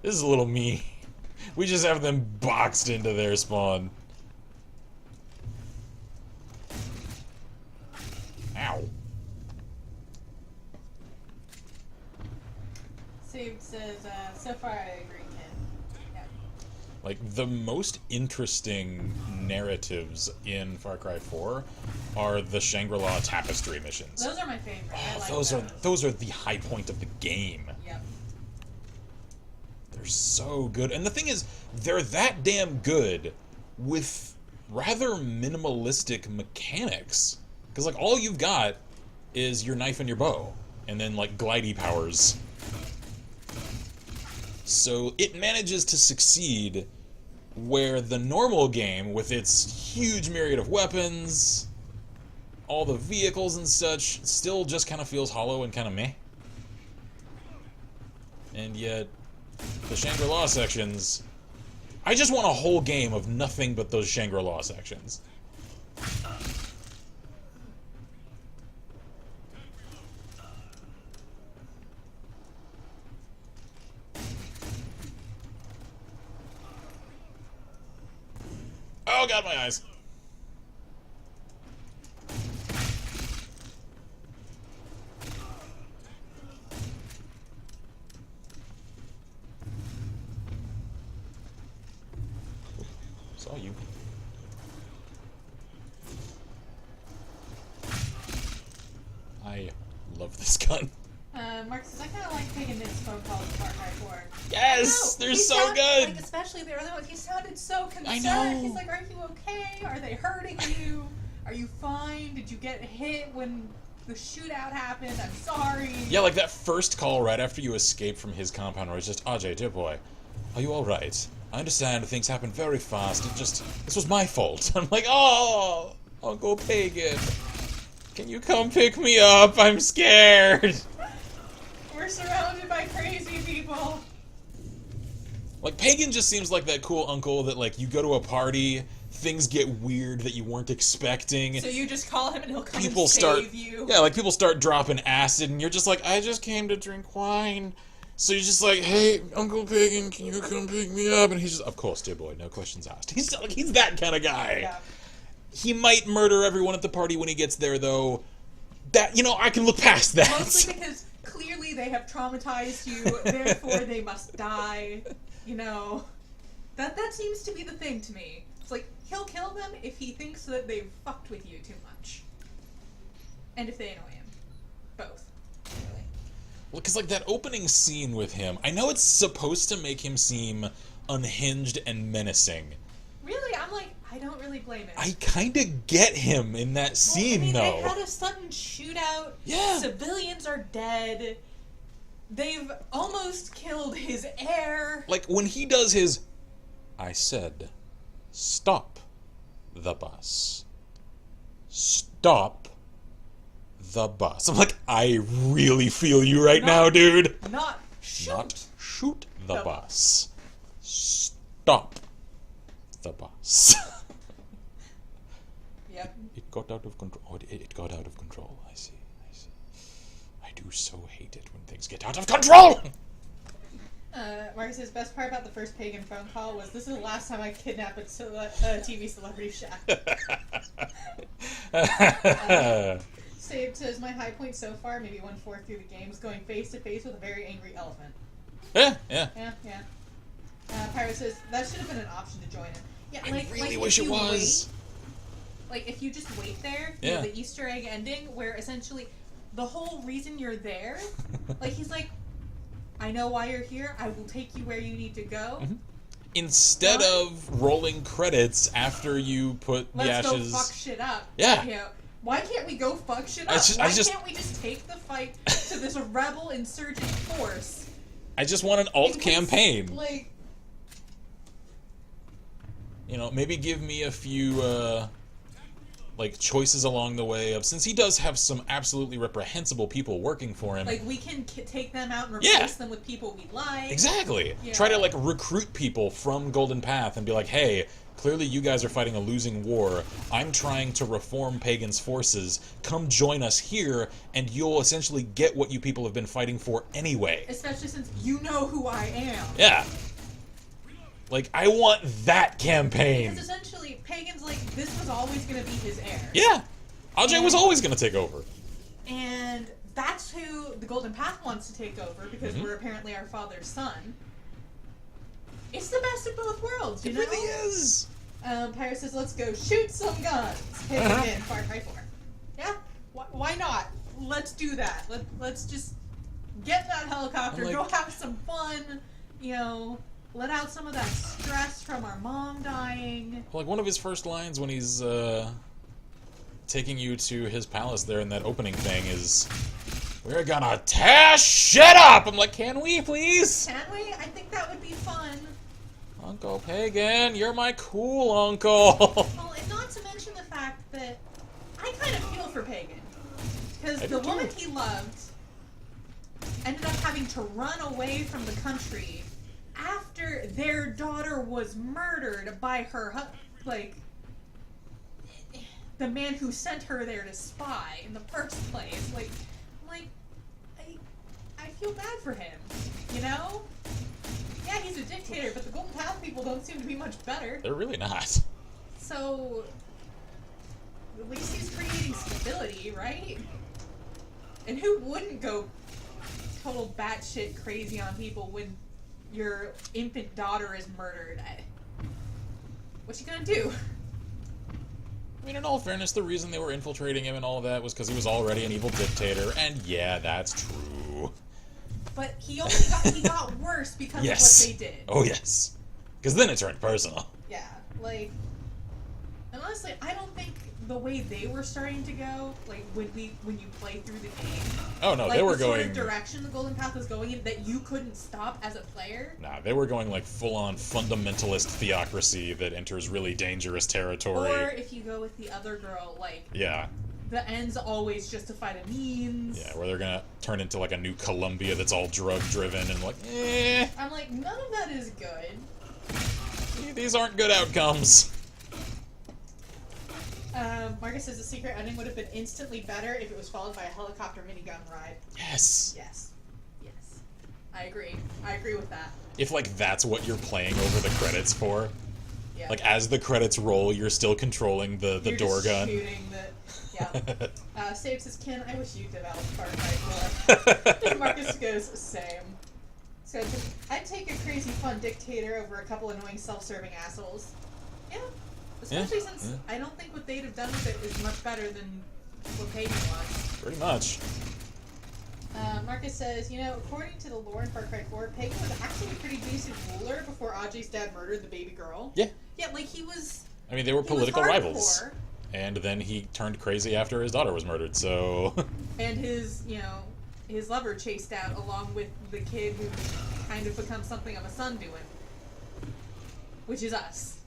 This is a little me. We just have them boxed into their spawn. Ow. Save says, so far I agree, Ken. Yeah. Like, the most interesting narratives in Far Cry 4 are the Shangri-La Tapestry missions. Those are my favorite. I like those are the high point of the game. Yep. They're so good. And the thing is, they're that damn good with rather minimalistic mechanics. Because, like, all you've got is your knife and your bow. And then, like, glidey powers. So it manages to succeed where the normal game, with its huge myriad of weapons, all the vehicles and such, still just kind of feels hollow and kind of meh. And yet, the Shangri-La sections, I just want a whole game of nothing but those Shangri-La sections. Oh god, my eyes. Saw you. I love this gun. Mark says, I kind of like taking this phone call with Far Cry 4. Yes! They're so good! Like, especially the early ones, he sounded so concerned. I know. He's like, are you okay? Are they hurting you? Are you fine? Did you get hit when the shootout happened? I'm sorry. Yeah, like that first call right after you escape from his compound where it's just, Ajay, dear boy, are you alright? I understand things happen very fast. This was my fault. I'm like, oh, Uncle Pagan. Can you come pick me up? I'm scared. We're surrounded by crazy people. Like, Pagan just seems like that cool uncle that, like, you go to a party, things get weird that you weren't expecting. So you just call him and he'll come people and save you. Yeah, like, people start dropping acid, and you're just like, I just came to drink wine. So you're just like, hey, Uncle Pagan, can you come pick me up? And he's just, of course, dear boy, no questions asked. He's that kind of guy. Yeah. He might murder everyone at the party when he gets there, though. That, I can look past that. Mostly because clearly they have traumatized you, therefore they must die. That seems to be the thing to me. It's like, he'll kill them if he thinks that they've fucked with you too much. And if they annoy him. Both. Really. Well, because, like, that opening scene with him, I know it's supposed to make him seem unhinged and menacing. Really? I'm like, I don't really blame him. I kind of get him in that scene, though. They had a sudden shootout. Yeah. Civilians are dead. They've almost killed his heir. Like, when he does his, I said, stop the bus. Stop the bus. I'm like, I really feel you right now, dude. Not shoot. Not shoot the bus. Stop the bus. Yep. It got out of control. Oh, it got out of control. I see. I do so hate it when things get out of control! Mark says, best part about the first Pagan phone call was, this is the last time I kidnap a TV celebrity chef. Save says, my high point so far, maybe 1/4 through the game, is going face to face with a very angry elephant. Yeah. Pyro says, that should have been an option to join him. Yeah, I really wish it was. Like, if you just wait there, yeah. The Easter egg ending, where essentially the whole reason you're there, like, he's like, I know why you're here, I will take you where you need to go. Mm-hmm. Instead of rolling credits after you put the ashes... Let's go fuck shit up. Yeah. Why can't we go fuck shit up? Why can't we just take the fight to this rebel insurgent force? I just want an alt campaign. Like... maybe give me a few, choices along the way of, since he does have some absolutely reprehensible people working for him. Like, we can take them out and replace them with people we like. Exactly. Yeah. Try to, recruit people from Golden Path and be like, hey, clearly you guys are fighting a losing war. I'm trying to reform Pagan's forces. Come join us here, and you'll essentially get what you people have been fighting for anyway. Especially since you know who I am. Yeah. Like, I want that campaign. Because essentially, Pagan's like, this was always going to be his heir. Yeah. Ajay was always going to take over. And that's who the Golden Path wants to take over, because we're apparently our father's son. It's the best of both worlds, you know? It really is. Pyro says, let's go shoot some guns. Pagan, Far Cry 4. Yeah? Why not? Let's do that. Let's just get in that helicopter, go have some fun, you know, let out some of that stress from our mom dying. Like, one of his first lines when he's, taking you to his palace there in that opening thing is, "We're gonna tear shit up!" I'm like, can we, please? Can we? I think that would be fun. Uncle Pagan, you're my cool uncle. Well, and not to mention the fact that I kind of feel for Pagan. Because the woman he loved ended up having to run away from the country after their daughter was murdered by her the man who sent her there to spy in the first place. I feel bad for him, you know? Yeah, he's a dictator, but the Golden Path people don't seem to be much better. They're really not. So, at least he's creating stability, right? And who wouldn't go total batshit crazy on people when your infant daughter is murdered? What you gonna do? I mean, in all fairness, the reason they were infiltrating him and all of that was because he was already an evil dictator, and yeah, that's true. But he got worse because of what they did. Oh, yes. Because then it turned personal. Yeah, and honestly, I don't think the way they were starting to go, when you play through the game. Oh no, they were the going. Sort of direction the Golden Path was going in that you couldn't stop as a player. Nah, they were going full-on fundamentalist theocracy that enters really dangerous territory. Or if you go with the other girl, yeah. The ends always justify the means. Yeah, where they're gonna turn into a new Columbia that's all drug-driven and eh. I'm like, none of that is good. These aren't good outcomes. Marcus says the secret ending would have been instantly better if it was followed by a helicopter minigun ride. Yes. Yes. I agree. I agree with that. If that's what you're playing over the credits for. Yeah. As the credits roll, you're still controlling the door gun. Shooting the. Yeah. Save says, Ken, I wish you developed Far Cry 4. Marcus goes, same. So I'd take a crazy fun dictator over a couple annoying self-serving assholes. Yeah. Especially since I don't think what they'd have done with it is much better than what Pagan was. Pretty much. Marcus says, according to the lore in Far Cry 4, Pagan was actually a pretty decent ruler before Audrey's dad murdered the baby girl. Yeah. Yeah, he was... I mean, they were political rivals. And then he turned crazy after his daughter was murdered, so... And his lover chased out along with the kid who kind of becomes something of a son to him. Which is us.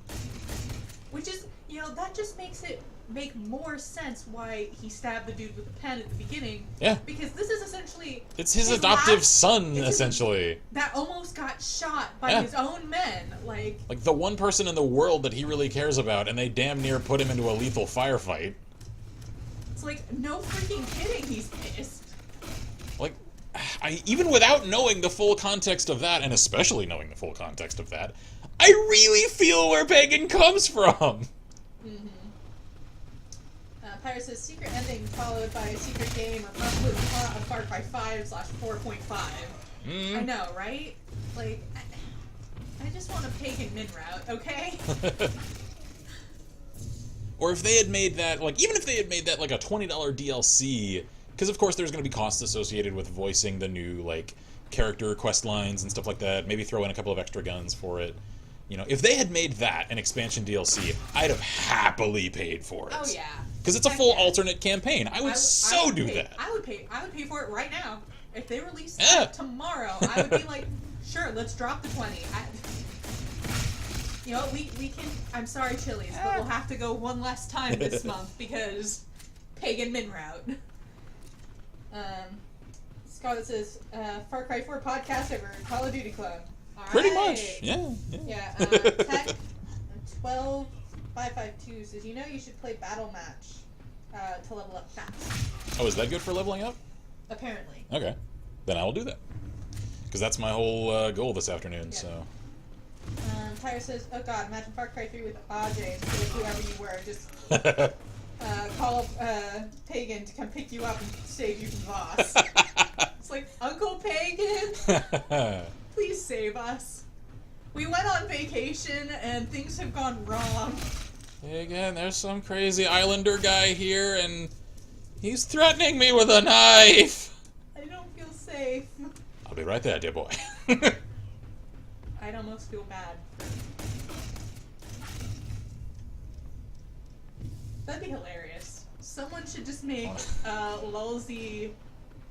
Which is, that just makes it make more sense why he stabbed the dude with the pen at the beginning. Yeah. Because this is essentially... It's his adoptive son, essentially. That almost got shot by his own men. The one person in the world that he really cares about, and they damn near put him into a lethal firefight. It's no freaking kidding he's pissed. Even without knowing the full context of that, and especially knowing the full context of that, I really feel where Pagan comes from. Mm-hmm. Pyro says secret ending followed by a secret game or possibly the plot of Far Cry 5/4.5. I know, right? I just want a Pagan min route, okay? Or if they had made that, even if they had made that a $20 DLC, because of course there's going to be costs associated with voicing the new, character quest lines and stuff like that, maybe throw in a couple of extra guns for it. If they had made that an expansion DLC, I'd have happily paid for it. Oh yeah. Because it's a full alternate campaign. I would do that. I would pay for it right now. If they released that tomorrow, I would be sure, let's drop the 20. We can, I'm sorry, Chili's, but we'll have to go one last time this month because Pagan min route. Scarlett says, Far Cry 4 podcast over Call of Duty Club. Pretty much, yeah. Tech 12552 says, you should play Battle Match to level up fast. Oh, is that good for leveling up? Apparently. Okay. Then I will do that. Because that's my whole goal this afternoon, so... Tyra says, oh god, imagine Far Cry 3 with AJ instead of whoever you were. Just call up Pagan to come pick you up and save you from boss. It's Uncle Pagan, please save us. We went on vacation and things have gone wrong. Hey, again, there's some crazy islander guy here and he's threatening me with a knife. I don't feel safe. I'll be right there, dear boy. I'd almost feel bad. That'd be hilarious. Someone should just make a lulzy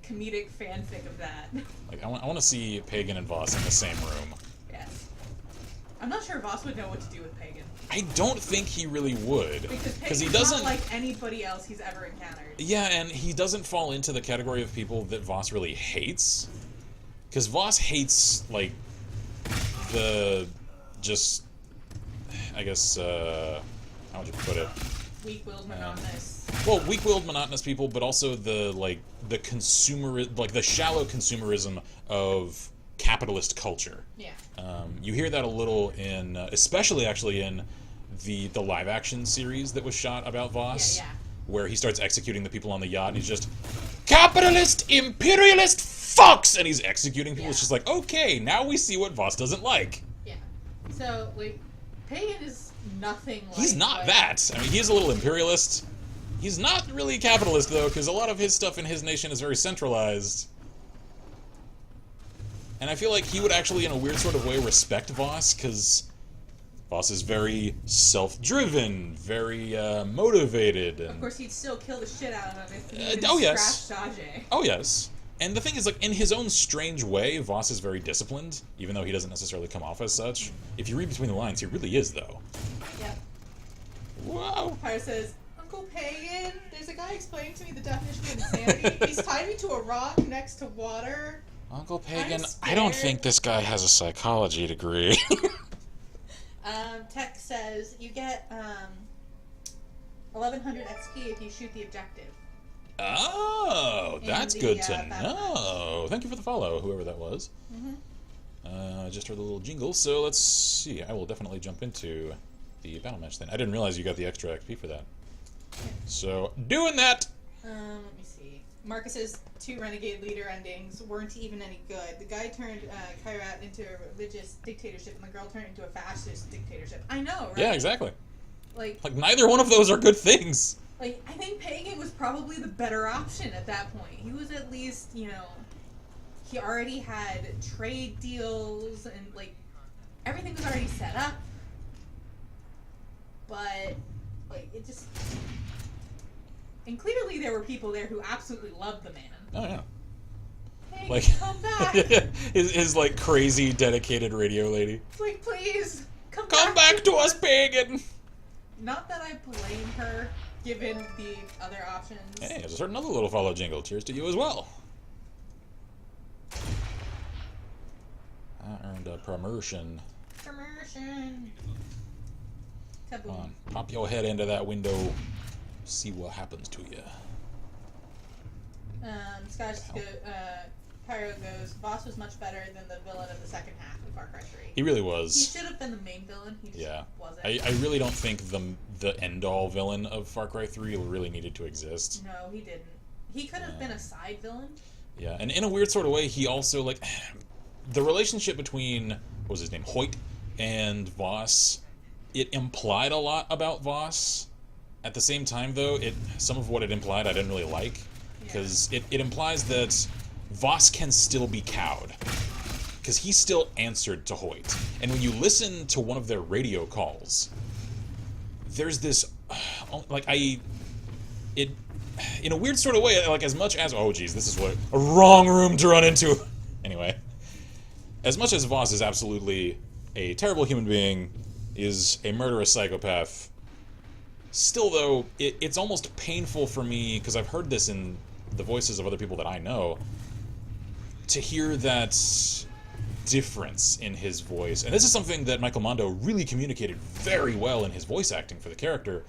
comedic fanfic of that. Like, I want to see Pagan and Voss in the same room. Yes. I'm not sure Voss would know what to do with Pagan. I don't think he really would. Because he doesn't, not like anybody else he's ever encountered. Yeah, and he doesn't fall into the category of people that Voss really hates. Because Voss hates, like, I guess, how would you put it? Weak-willed, monotonous. Well, weak-willed, monotonous people, but also the shallow consumerism of capitalist culture. Yeah. You hear that a little in, especially actually in the live-action series that was shot about Voss. Yeah. Where he starts executing the people on the yacht, and he's just, capitalist, imperialist fucks! And he's executing people. Yeah. It's just like, okay, now we see what Voss doesn't like. Yeah. So, like, Pagan is nothing like... He's not that. I mean, he's a little imperialist. He's not really capitalist, though, because a lot of his stuff in his nation is very centralized. And I feel like he would actually, in a weird sort of way, respect Voss, because Voss is very self-driven, very motivated. And... Of course, he'd still kill the shit out of him if he didn't scratch Sajay. Oh, yes. And the thing is, like, in his own strange way, Voss is very disciplined, even though he doesn't necessarily come off as such. If you read between the lines, he really is, though. Yep. Wow. Pyro says, Uncle Pagan, there's a guy explaining to me the definition of insanity. He's tied me to a rock next to water. Uncle Pagan, I don't think this guy has a psychology degree. Tech says, you get 1100 XP if you shoot the objective. Oh, that's good to know. Thank you for the follow, whoever that was. I just heard the little jingle, so let's see. I will definitely jump into the battle match then. I didn't realize you got the extra XP for that. So, doing that! Let me see. Marcus's 2 renegade leader endings weren't even any good. The guy turned Kyrat into a religious dictatorship, and the girl turned into a fascist dictatorship. I know, right? Yeah, exactly. Like neither one of those are good things. Like, I think Pagan was probably the better option at that point. He was at least, you know, he already had trade deals and, like, everything was already set up. But, like, it just... And clearly there were people there who absolutely loved the man. Oh, yeah. Hey, like, come back! his, like, crazy, dedicated radio lady. Like, please, come back to us, Pagan! Not that I blame her, given the other options. Hey, there's another little follow jingle. Cheers to you as well. I earned a promotion. Promotion. Come on, pop your head into that window. See what happens to you. Pyro goes, Voss was much better than the villain of the second half of Far Cry 3. He really was. He should have been the main villain. He just wasn't. I really don't think the end-all villain of Far Cry 3 really needed to exist. No, he didn't. He could have been a side villain. Yeah, and in a weird sort of way, he also, like... The relationship between, what was his name, Hoyt and Voss, it implied a lot about Voss. At the same time, though, some of what it implied I didn't really like. Because it implies that Voss can still be cowed. Because he still answered to Hoyt. And when you listen to one of their radio calls, there's this... in a weird sort of way, like, as much as... Oh, geez, this is a wrong room to run into. Anyway. As much as Voss is absolutely a terrible human being, is a murderous psychopath, still, though, it's almost painful for me, because I've heard this in the voices of other people that I know, to hear that difference in his voice. And this is something that Michael Mondo really communicated very well in his voice acting for the character.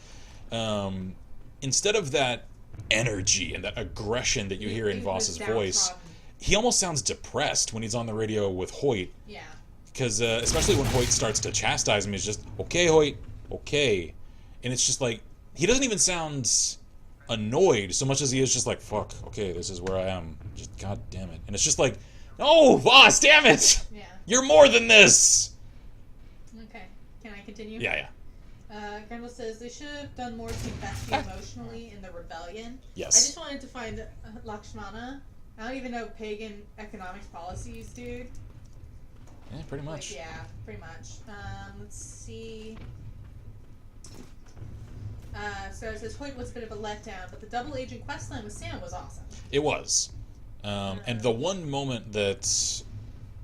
Instead of that energy and that aggression that you hear in Voss's voice, he almost sounds depressed when he's on the radio with Hoyt. Yeah. Because, especially when Hoyt starts to chastise him, he's just, okay, Hoyt, okay. And it's just like, he doesn't even sound annoyed so much as he is just like, fuck, okay, this is where I am. Just, god damn it. And it's just like, no, Voss, damn it! Yeah. You're more than this! Okay. Can I continue? Yeah. Grendel says they should have done more to invest emotionally in the rebellion. Yes. I just wanted to find Lakshmana. I don't even know pagan economics policies, dude. Yeah, pretty much. Like, yeah, pretty much. Let's see. So it says Hoyt was a bit of a letdown, but the double agent questline with Sam was awesome. It was. And the one moment that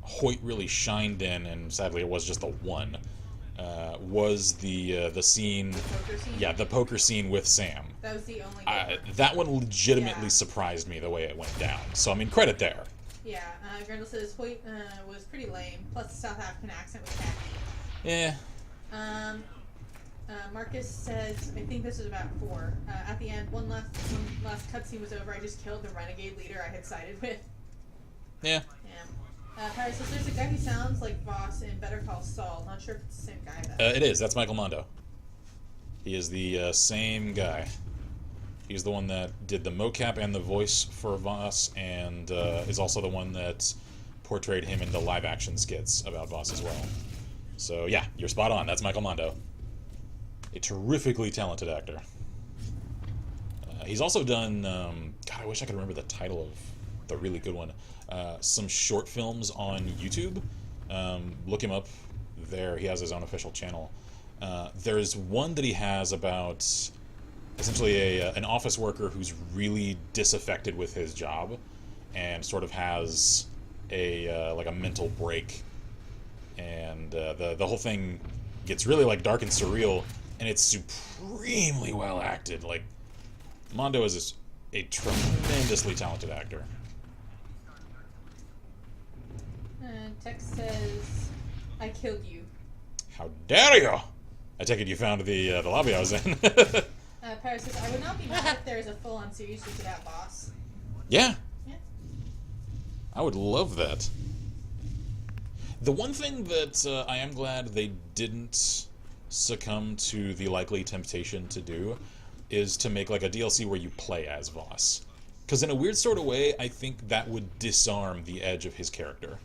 Hoyt really shined in, and sadly it was just the one, was the scene. The poker scene? Yeah, the poker scene with Sam. That was the only good one. That one legitimately surprised me the way it went down. So, I mean, credit there. Yeah, Grendel says Hoyt was pretty lame, plus the South African accent was tacky. Yeah. Marcus says, I think this is about 4. At the end, one last cutscene was over. I just killed the renegade leader I had sided with. Yeah. Yeah. Paris says there's a guy who sounds like Voss in Better Call Saul. Not sure if it's the same guy though. It is. That's Michael Mondo. He is the same guy. He's the one that did the mocap and the voice for Voss, and is also the one that portrayed him in the live-action skits about Voss as well. So yeah, you're spot on. That's Michael Mondo. A terrifically talented actor. He's also done, God, I wish I could remember the title of the really good one. Some short films on YouTube. Look him up there. He has his own official channel. There's one that he has about essentially an office worker who's really disaffected with his job and sort of has a like a mental break, and the whole thing gets really like dark and surreal, and it's supremely well acted. Like, Mondo is a tremendously talented actor. Text says, I killed you. How dare you! I take it you found the lobby I was in. Paris says, I would not be mad if there is a full-on series to that boss. Yeah. Yeah. I would love that. The one thing that I am glad they didn't succumb to the likely temptation to do is to make like a DLC where you play as Voss. Because in a weird sort of way, I think that would disarm the edge of his character.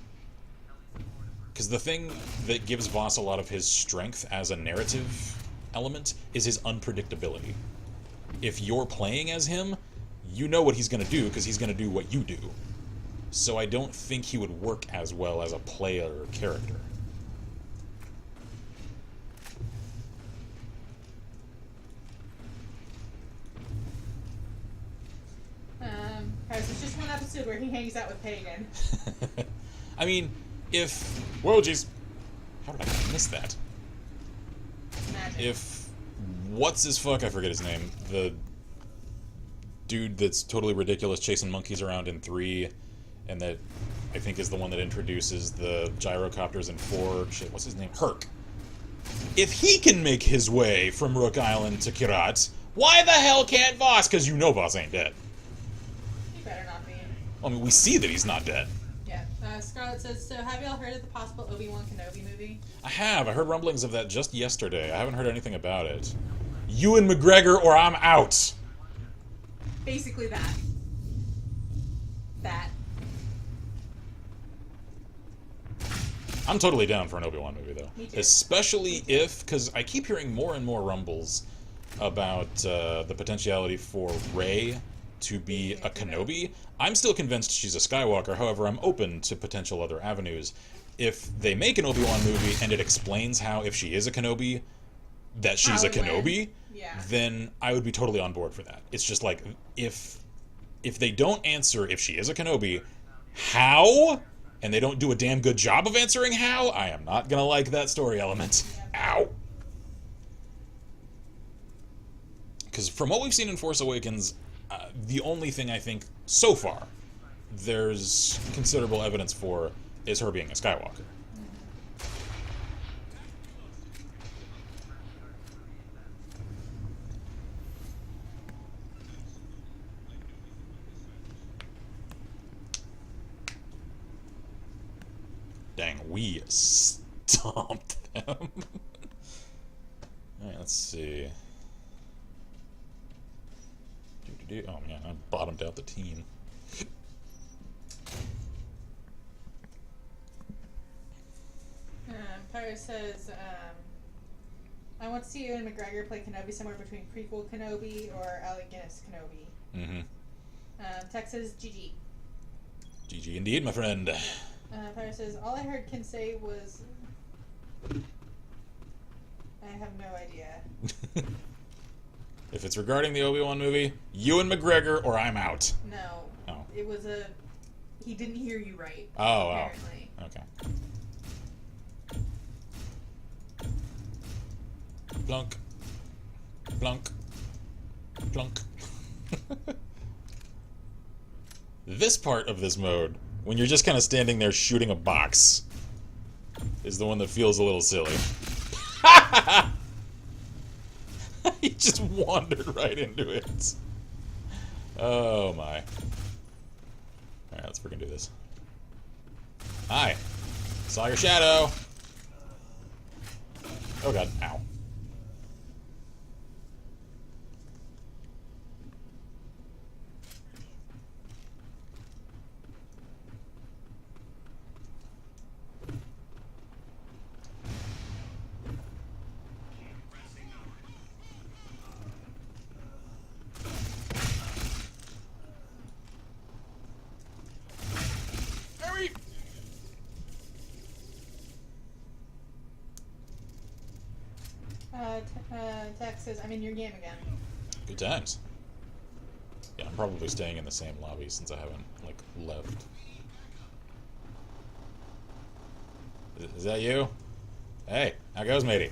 Because the thing that gives Voss a lot of his strength as a narrative element is his unpredictability. If you're playing as him, you know what he's going to do because he's going to do what you do. So I don't think he would work as well as a player character. Paris, it's just one episode where he hangs out with Pagan. I mean, if... Whoa, jeez. How did I miss that? Magic. If... What's his fuck? I forget his name. The dude that's totally ridiculous chasing monkeys around in 3, and that I think is the one that introduces the gyrocopters in 4. Shit, what's his name? Herc. If he can make his way from Rook Island to Kirat, why the hell can't Voss? Because you know Voss ain't dead. He better not be. I mean, we see that he's not dead. Yeah. Scarlett says, so have y'all heard of the possible Obi-Wan Kenobi movie? I have. I heard rumblings of that just yesterday. I haven't heard anything about it. Ewan McGregor or I'm out. Basically that. That. I'm totally down for an Obi-Wan movie, though. Me too. Especially if, because I keep hearing more and more rumbles about the potentiality for Rey to be a Kenobi. I'm still convinced she's a Skywalker, however, I'm open to potential other avenues. If they make an Obi-Wan movie and it explains how, if she is a Kenobi, that she's a Kenobi, then I would be totally on board for that. It's just like, if they don't answer if she is a Kenobi, how? And they don't do a damn good job of answering how, I am not gonna like that story element. Ow. Because from what we've seen in Force Awakens, the only thing I think, so far, there's considerable evidence for is her being a Skywalker. Dang, we stomped them. Alright, let's see. Oh man, I bottomed out the team. Pyro says, I want to see Ewan McGregor play Kenobi somewhere between prequel Kenobi or Alec Guinness Kenobi. Texas, GG. GG indeed, my friend. Fire says, all I heard Ken say was... I have no idea. If it's regarding the Obi-Wan movie, Ewan McGregor or I'm out. No. Oh. It was a... He didn't hear you right. Oh, apparently. Oh. Okay. Plunk. Plunk. Plunk. This part of this mode, when you're just kind of standing there shooting a box, is the one that feels a little silly. He just wandered right into it. Oh my. Alright, let's freaking do this. Hi. Saw your shadow. Oh god, ow. Tex says, I'm in your game again. Good times. Yeah, I'm probably staying in the same lobby since I haven't, like, left. Is that you? Hey, how goes, matey?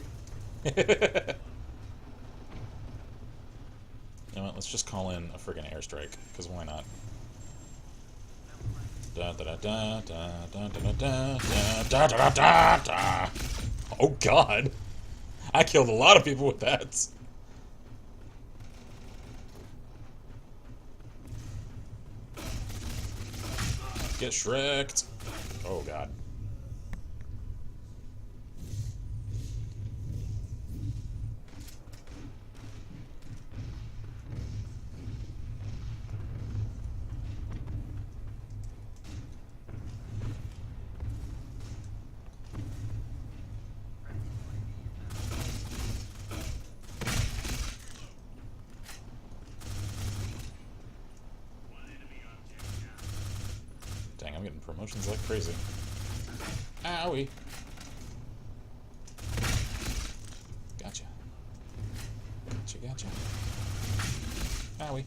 You know what, let's just call in a friggin' airstrike, because why not? Da da da da da da da da da da da da. Oh god! I killed a lot of people with that. Get shreked. Oh god. Dang, I'm getting promotions like crazy. Owie. Gotcha. Gotcha, gotcha. Owie.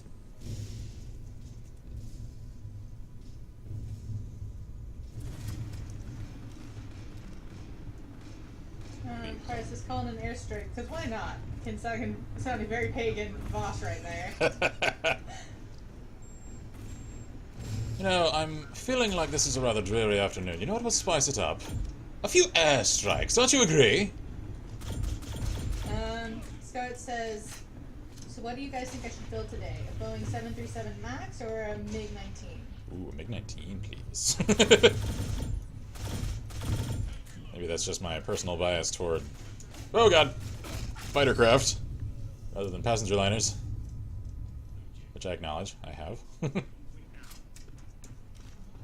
Price is calling an airstrike, because why not? Can sound a very pagan boss right there. You know, I'm feeling like this is a rather dreary afternoon. You know what would spice it up? A few airstrikes, don't you agree? Scarlett says, so what do you guys think I should build today? A Boeing 737 MAX or a MiG-19? Ooh, a MiG-19, please. Maybe that's just my personal bias toward... Oh god! Fighter craft, rather than passenger liners. Which I acknowledge, I have.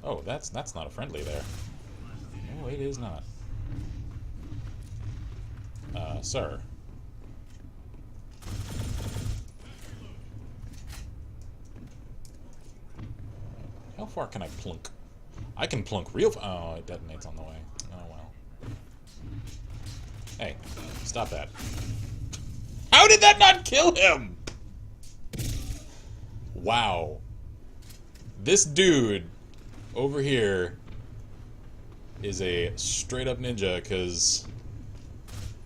Oh, that's not a friendly there. No, it is not. Sir. How far can I plunk? I can plunk real oh, it detonates on the way. Oh, well. Hey, stop that. How did that not kill him? Wow. This dude over here is a straight-up ninja, because...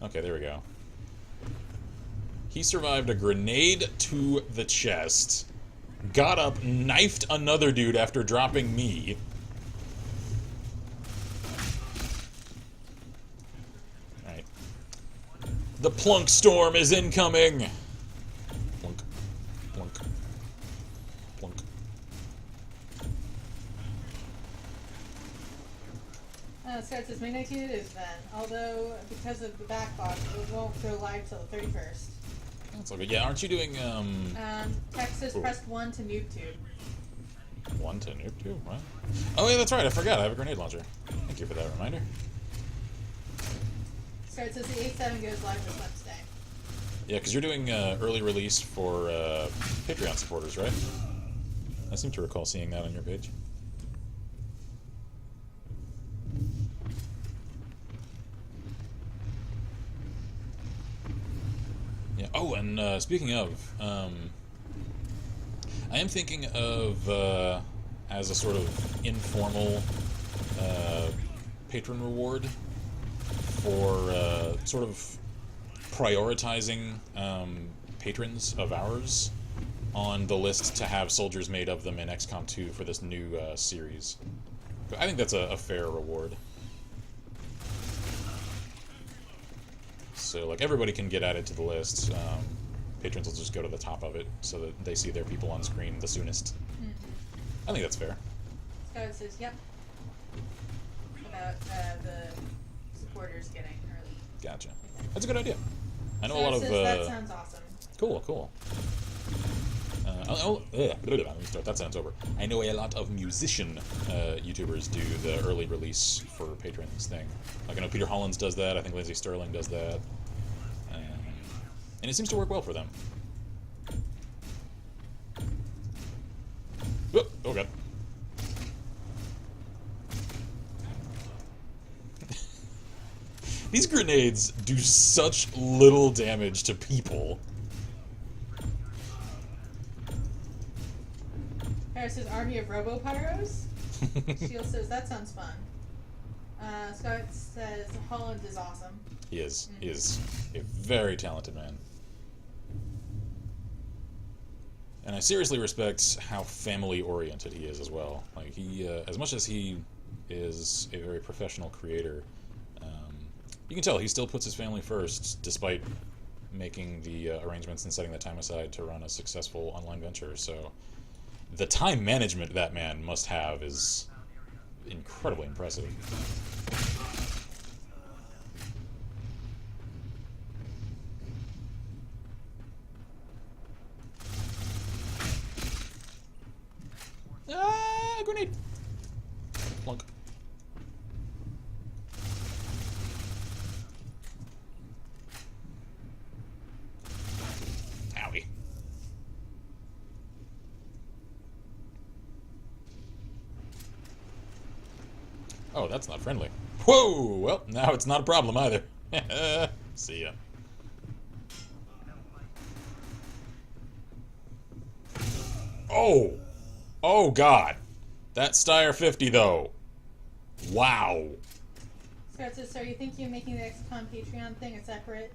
Okay, there we go. He survived a grenade to the chest, got up, knifed another dude after dropping me. Alright. The plunk storm is incoming! Plunk. Plunk. Plunk. Scott says, MiG-19 it is then. Although, because of the backlog, it won't go live till the 31st. That's all good. Yeah, aren't you doing, Texas pressed 1 to noob tube. 1 to noob tube? What? Oh, yeah, that's right. I forgot. I have a grenade launcher. Thank you for that reminder. So it says the 8.7 goes live this Wednesday. Yeah, because you're doing early release for Patreon supporters, right? I seem to recall seeing that on your page. Oh, and speaking of, I am thinking of, as a sort of informal patron reward for sort of prioritizing patrons of ours on the list to have soldiers made of them in XCOM 2 for this new series. I think that's a fair reward. So, like, everybody can get added to the list. Patrons will just go to the top of it so that they see their people on screen the soonest. Mm-hmm. I think that's fair. Scott says, yep. About the supporters getting early. Gotcha. That's a good idea. I know Scott a lot says, of... that sounds awesome. Cool. Let me start. That sounds over. I know a lot of musician YouTubers do the early release for patrons thing. Like, I know Peter Hollins does that. I think Lindsay Sterling does that. And it seems to work well for them. Oh god. These grenades do such little damage to people. Harris says, Army of Robo-Pyros. Shield says, that sounds fun. Scott says, Holland is awesome. He is. Mm-hmm. He is a very talented man. And I seriously respect how family-oriented he is as well. Like, he, as much as he is a very professional creator, you can tell he still puts his family first, despite making the arrangements and setting the time aside to run a successful online venture. So, the time management that man must have is incredibly impressive. Grenade! Plunk. Owie. Oh, that's not friendly. Whoa! Well, now it's not a problem either. See ya. Oh! Oh, God. That Steyr 50, though. Wow. So are you thinking of making the XCOM Patreon thing a separate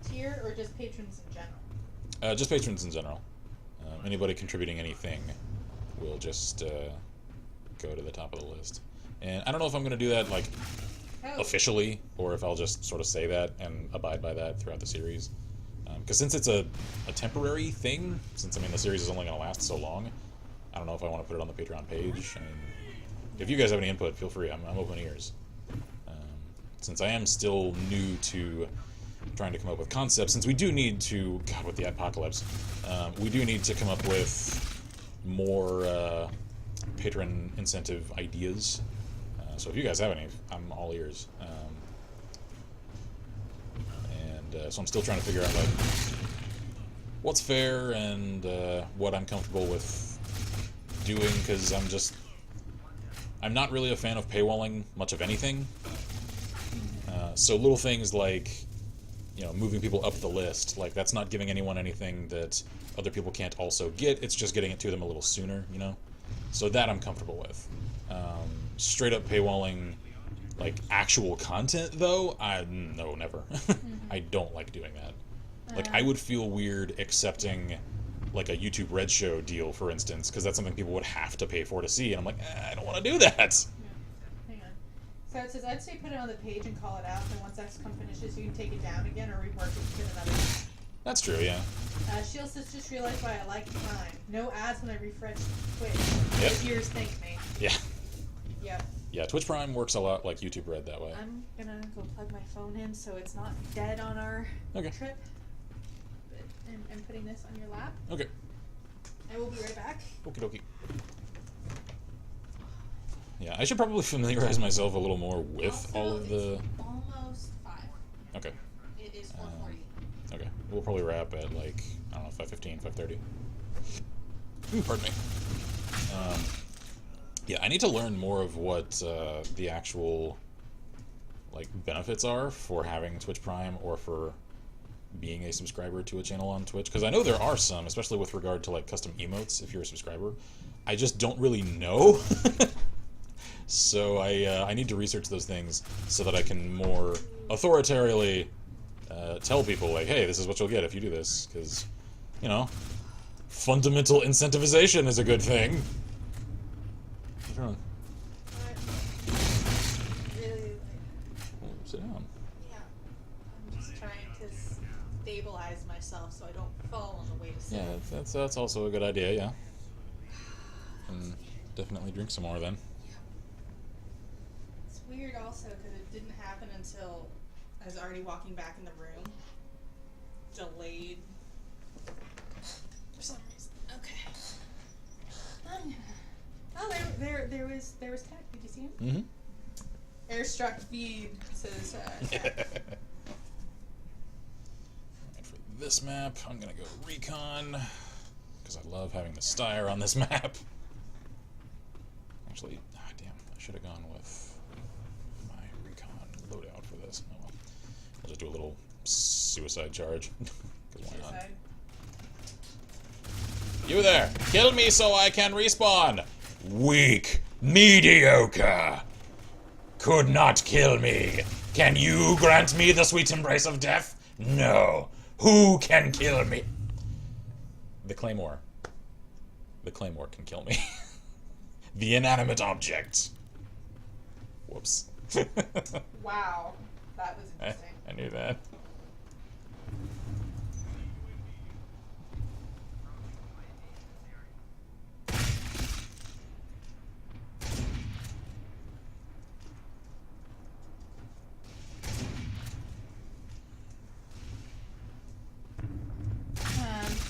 tier, or just patrons in general? Just patrons in general. Anybody contributing anything will just go to the top of the list. And I don't know if I'm going to do that, like, officially, or if I'll just sort of say that and abide by that throughout the series. Because since it's a temporary thing, since, I mean, the series is only going to last so long, I don't know if I want to put it on the Patreon page. I mean, if you guys have any input, feel free. I'm open ears. Since I am still new to trying to come up with concepts, since we do need to, God, with the apocalypse, we do need to come up with more patron incentive ideas. So if you guys have any, I'm all ears. So I'm still trying to figure out, like, what's fair and what I'm comfortable with doing, because I'm not really a fan of paywalling much of anything. So little things like, you know, moving people up the list, like, that's not giving anyone anything that other people can't also get, it's just getting it to them a little sooner, you know? So that I'm comfortable with. Straight up paywalling, like, actual content, though, no, never. I don't like doing that. Like, I would feel weird accepting, like, a YouTube Red Show deal, for instance, because that's something people would have to pay for to see, and I'm like, I don't want to do that. Yeah. Hang on. So it says, I'd say put it on the page and call it out, and once XCOM finishes, you can take it down again or rework it to another one. That's true, yeah. Shield says, just realized why I like time. No ads when I refresh Twitch. Yep. The ears thank me. Yeah. Yep. Yeah, Twitch Prime works a lot like YouTube Red that way. I'm gonna go plug my phone in so it's not dead on our trip. And I'm putting this on your lap. Okay. I will be right back. Okie dokie. Yeah, I should probably familiarize myself a little more with also, all of the... It's almost 5. Okay. It is 4:40. Okay. We'll probably wrap at, like, I don't know, 5:15, 5:30. Ooh, pardon me. Yeah, I need to learn more of what the actual, like, benefits are for having Twitch Prime or for being a subscriber to a channel on Twitch, because I know there are some, especially with regard to like custom emotes if you're a subscriber. I just don't really know. So I need to research those things so that I can more authoritatively tell people, like, hey, this is what you'll get if you do this, because, you know, fundamental incentivization is a good thing. What's wrong? Really, Sit down. yeah. I'm just trying to stabilize myself so I don't fall on the way to sleep. Yeah, that's also a good idea, yeah. And definitely drink some more then. It's weird also because it didn't happen until I was already walking back in the room. Delayed. For some reason. Okay. Oh, there was tech. Did you see him? Mm-hmm. Airstruck feed says tech. And for this map, I'm gonna go recon because I love having the Styre on this map. Actually, damn, I should have gone with my recon loadout for this. Oh well. I'll just do a little suicide charge. 'Cause why not? Suicide. You there! Kill me so I can respawn! Weak! Mediocre! Could not kill me! Can you grant me the sweet embrace of death? No! Who can kill me? The Claymore. The Claymore can kill me. The inanimate object. Whoops. Wow. That was interesting. I knew that.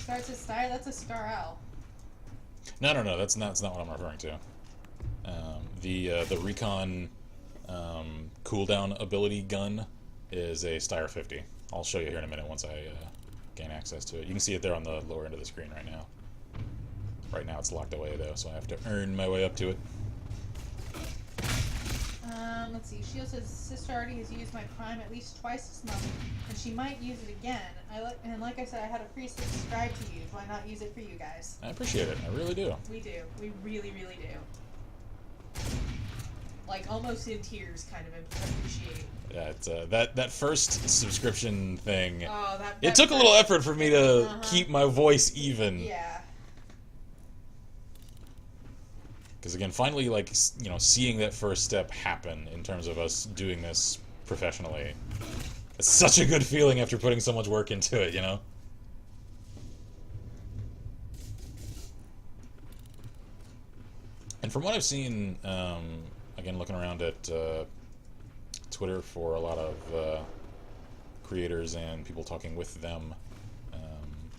Starts a star. That's a star L. No, that's not what I'm referring to. The recon cooldown ability gun is a Styre 50. I'll show you here in a minute once I gain access to it. You can see it there on the lower end of the screen right now. Right now it's locked away though, so I have to earn my way up to it. Let's see. Shield says sister already has used my Prime at least twice this month, and she might use it again. And like I said, I had a free subscribe to use. Why not use it for you guys? I appreciate it. I really do. We do. We really, really do. Like almost in tears, kind of appreciate. Yeah, it's, that first subscription thing. Oh, it took a little effort for me to keep my voice even. Yeah. Because again, finally, like, you know, seeing that first step happen in terms of us doing this professionally, it's such a good feeling after putting so much work into it, you know? And from what I've seen, again, looking around at Twitter for a lot of creators and people talking with them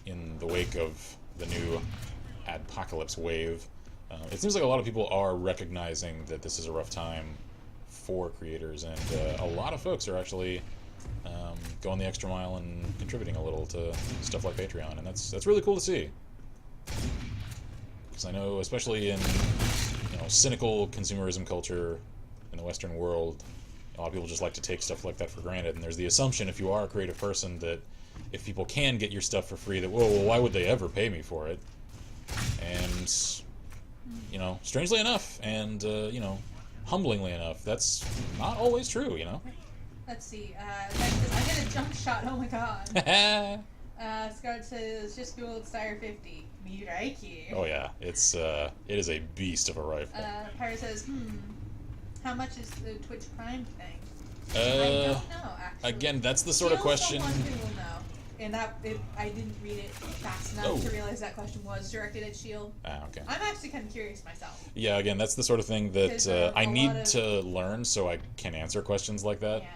in the wake of the new Adpocalypse wave, it seems like a lot of people are recognizing that this is a rough time for creators, and a lot of folks are actually going the extra mile and contributing a little to stuff like Patreon, and that's really cool to see. Because I know, especially in cynical consumerism culture in the Western world, a lot of people just like to take stuff like that for granted, and there's the assumption, if you are a creative person, that if people can get your stuff for free, that, whoa, well, why would they ever pay me for it? And strangely enough, and humblingly enough, that's not always true, Let's see. I get a jump shot. Oh my god. Scarlet says just Googled Styre 50. Miraiki. Oh yeah, it is a beast of a rifle. Pyro says, how much is the Twitch Prime thing? I don't know, actually. Again, that's the sort of question. Someone who will know. And I didn't read it fast enough to realize that question was directed at Shield. Okay. I'm actually kind of curious myself. Yeah, again, that's the sort of thing that I need to learn so I can answer questions like that. Yeah.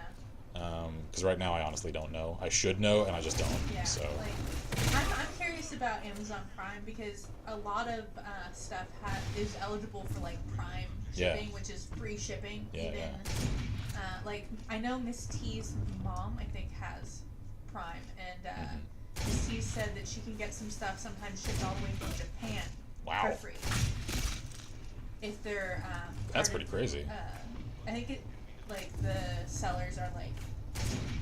Because right now I honestly don't know. I should know, and I just don't. Yeah. So. I'm curious about Amazon Prime because a lot of stuff is eligible for Prime shipping, which is free shipping. Yeah, even I know Miss T's mom, I think, has Prime, and Miss T said that she can get some stuff sometimes shipped all the way from Japan for free. If they're that's pretty crazy. I think the sellers are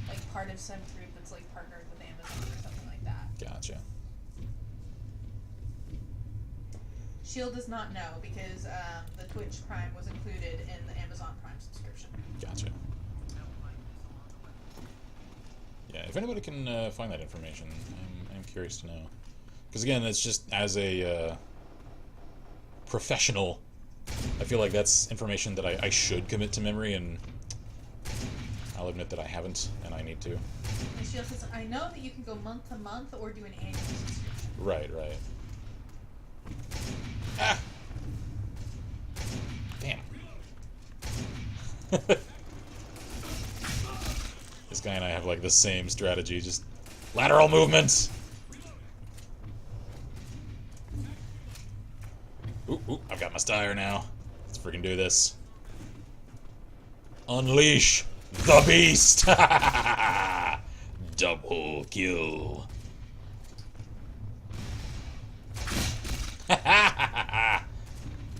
like part of some group that's like partnered with Amazon or something like that. Gotcha. Shield does not know because the Twitch Prime was included in the Amazon Prime subscription. Gotcha. Yeah, if anybody can find that information, I'm curious to know. Because again, it's just as a professional, I feel like that's information that I should commit to memory, and I'll admit that I haven't, and I need to. And Shield says, I know that you can go month to month or do an annual subscription. Right. Ah! Damn. This guy and I have like the same strategy, just lateral movements. Ooh, I've got my Styre now. Let's freaking do this. Unleash the beast! Double kill.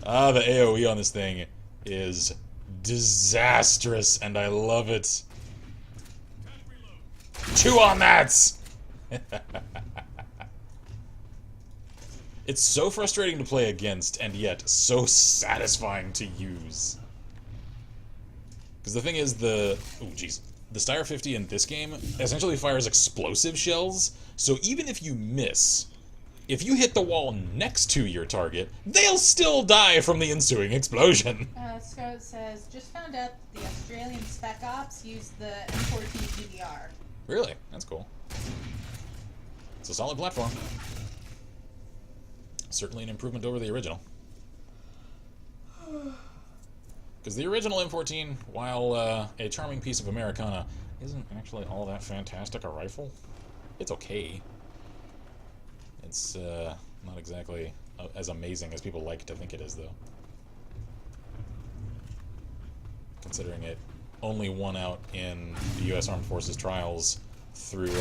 The AoE on this thing is disastrous, and I love it. 2 on that! It's so frustrating to play against, and yet so satisfying to use. Because the thing is, the Styre 50 in this game essentially fires explosive shells, so even if you miss, if you hit the wall next to your target, they'll still die from the ensuing explosion. Scarlet says, just found out that the Australian Spec Ops used the M14 PBR. Really? That's cool. It's a solid platform. Certainly an improvement over the original. Because the original M14, while a charming piece of Americana, isn't actually all that fantastic a rifle. It's okay. It's not exactly as amazing as people like to think it is, though. Considering it only won out in the U.S. Armed Forces trials through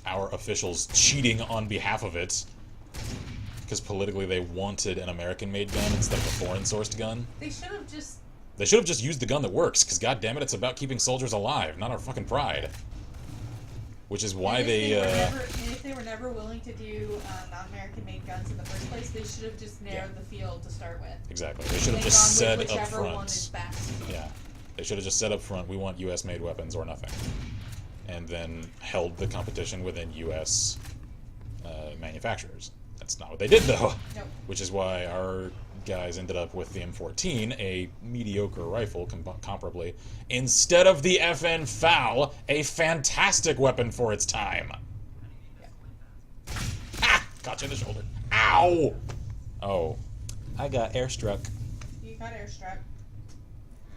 our officials cheating on behalf of it. Because politically they wanted an American-made gun instead of a foreign-sourced gun. They should have just... They should have just used the gun that works, because goddammit, it's about keeping soldiers alive, not our fucking pride. Which is why if they were never willing to do non-American-made guns in the first place, they should have just narrowed the field to start with. Exactly. They should have just said up whichever one front. is best. Yeah. They should have just said up front, we want U.S.-made weapons or nothing. And then held the competition within U.S. Manufacturers. That's not what they did, though. Nope. Which is why our guys ended up with the M14, a mediocre rifle, comparably, instead of the FN FAL, a fantastic weapon for its time. Yeah. Ah! Caught you in the shoulder. Ow! Oh. I got airstruck. You got airstruck.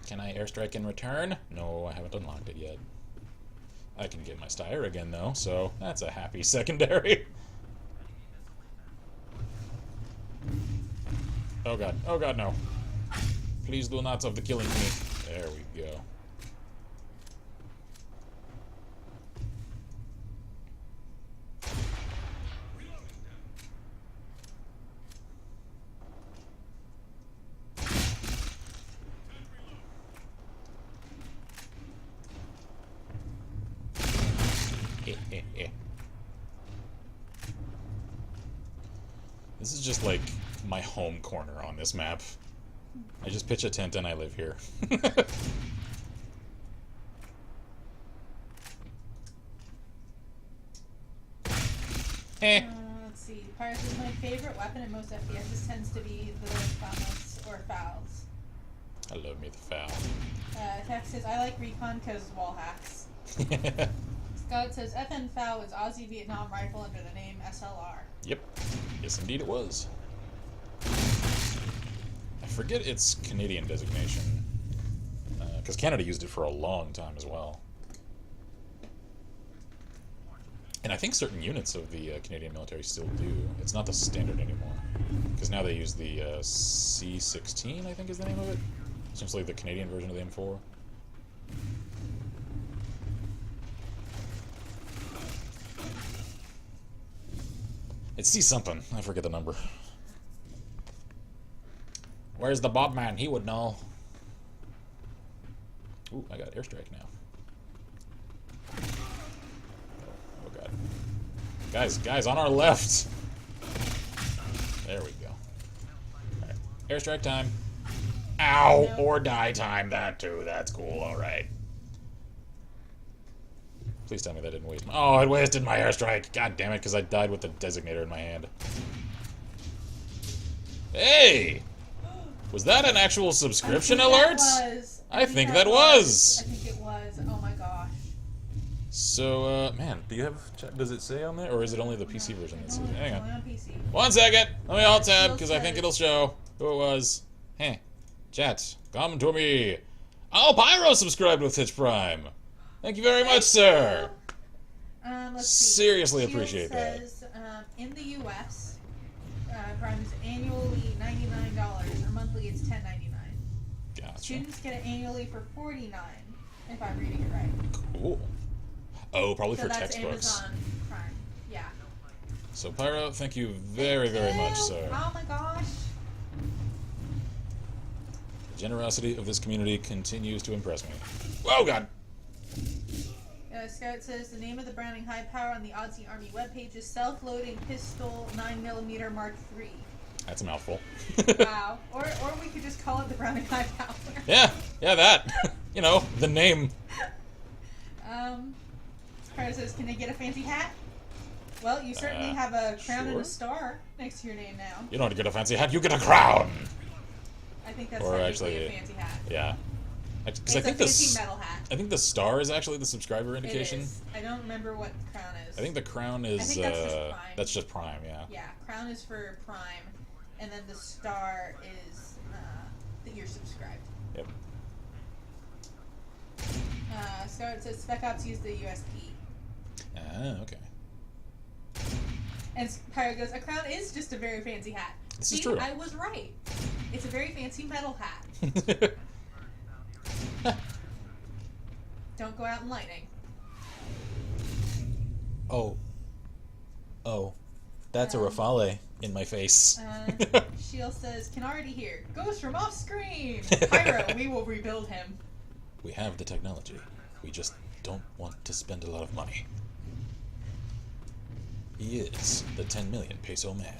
Can I airstrike in return? No, I haven't unlocked it yet. I can get my Styre again, though, so that's a happy secondary. Oh god, no. Please do not of the killing me. There we go. This is just like my home corner on this map. I just pitch a tent and I live here. Let's see. Pirates is my favorite weapon in most FPSs tends to be the FAMAS or FALs. I love me the FAL. Tex says, I like recon because wall hacks. Scott says, FN FAL is Aussie Vietnam rifle under the name SLR. Yep. Yes, indeed it was. I forget its Canadian designation. Because Canada used it for a long time as well. And I think certain units of the Canadian military still do. It's not the standard anymore. Because now they use the C-16, I think is the name of it. Essentially the Canadian version of the M4. It's C-something. I forget the number. Where's the Bob man? He would know. Ooh, I got airstrike now. Guys, on our left. There we go. Alright. Airstrike time. Ow! No. Or die time. That too. That's cool. Alright. Please tell me that didn't waste my... Oh, it wasted my airstrike. God damn it, because I died with the designator in my hand. Hey! Was that an actual subscription alert? I think that was. I think it was. Oh my gosh. So, man, do you have... Does it say on there? Or is it only the PC version that says it? Hang Only on. on PC. 1 second. Let me alt tab, because I think it'll show who it was. Hey. Chat. Come to me. Oh, Pyro subscribed with Twitch Prime. Thank you very much, sir. Let's see. Seriously Shield appreciate that. says, in the U.S., Prime is annually $99, or monthly it's $10.99. Gotcha. Students get it annually for $49, if I'm reading it right. Cool. Oh, probably So for that's textbooks. Amazon Prime. Yeah. So, Pyro, thank you very, very much, sir. Oh my gosh. The generosity of this community continues to impress me. Oh, God. Scarlett says the name of the Browning High Power on the Aussie Army webpage is Self-Loading Pistol 9mm Mark III. That's a mouthful. Wow. Or we could just call it the Browning High Power. Yeah, that. You know, the name. Scarlett says, can I get a fancy hat? Well, you certainly have a crown and sure. a star next to your name now. You don't get a fancy hat, you get a crown! I think that's Or technically actually, a fancy hat. Yeah. It's Because I think a fancy metal hat. I think the star is actually the subscriber indication. It is. I don't remember what the crown is. I think the crown is... I think that's just Prime. That's just Prime, yeah. Yeah, crown is for Prime, and then the star is that you're subscribed. Yep. Scarlett says Spec Ops use the USP. Ah, okay. And Pyro goes, a crown is just a very fancy hat. This See, is true. I was right. It's a very fancy metal hat. Don't go out in lightning. Oh. That's a Rafale in my face. Shield says, can already hear. Ghost from off screen! Pyro, we will rebuild him. We have the technology. We just don't want to spend a lot of money. He is the 10 million peso man.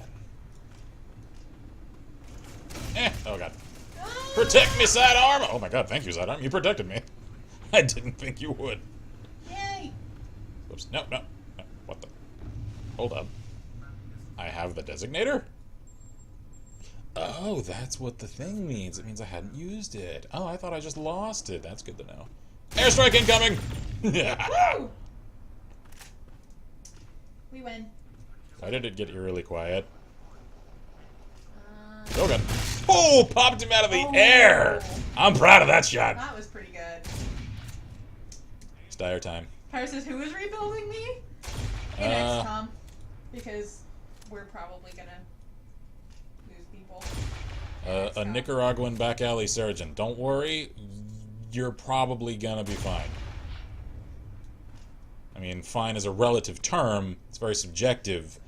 Oh god. Protect me, sidearm! Oh my god, thank you, sidearm. You protected me. I didn't think you would. Yay! Oops. No. What the? Hold up. I have the designator? Oh, that's what the thing means. It means I hadn't used it. Oh, I thought I just lost it. That's good to know. Airstrike incoming! Woo! We win. Why did it get eerily quiet? Oh god. Oh, popped him out of the air! I'm proud of that shot. That was pretty good. It's dire time. Pyro says, who is rebuilding me? In XCOM. Because we're probably gonna lose people. A Nicaraguan back alley surgeon. Don't worry, you're probably gonna be fine. I mean, fine is a relative term. It's very subjective.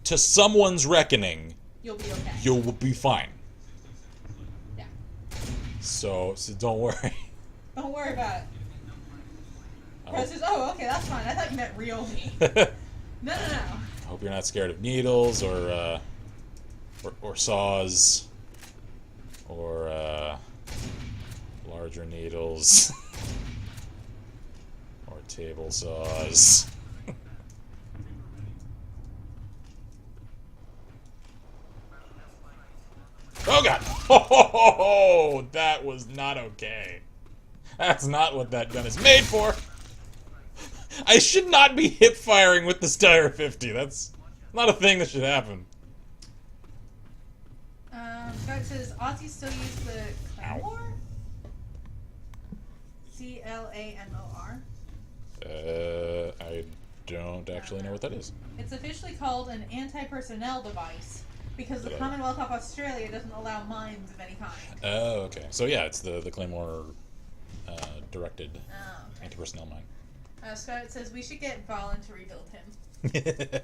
To someone's reckoning, you'll be okay. You'll be fine. Yeah. So don't worry. Don't worry about it. Pyro says, oh, okay, that's fine. I thought you meant real me. No. I hope you're not scared of needles or saws or larger needles or table saws. Oh god! Oh, that was not okay. That's not what that gun is made for. I should not be hip firing with the Steyr 50. That's not a thing that should happen. Scott says Aussie still use the Claymore? CLAMOR. I don't actually know what that is. It's officially called an anti-personnel device because the Commonwealth of Australia doesn't allow mines of any kind. Oh, okay. So yeah, it's the Claymore directed Okay. anti-personnel mine. Scott says we should get Valen to rebuild him.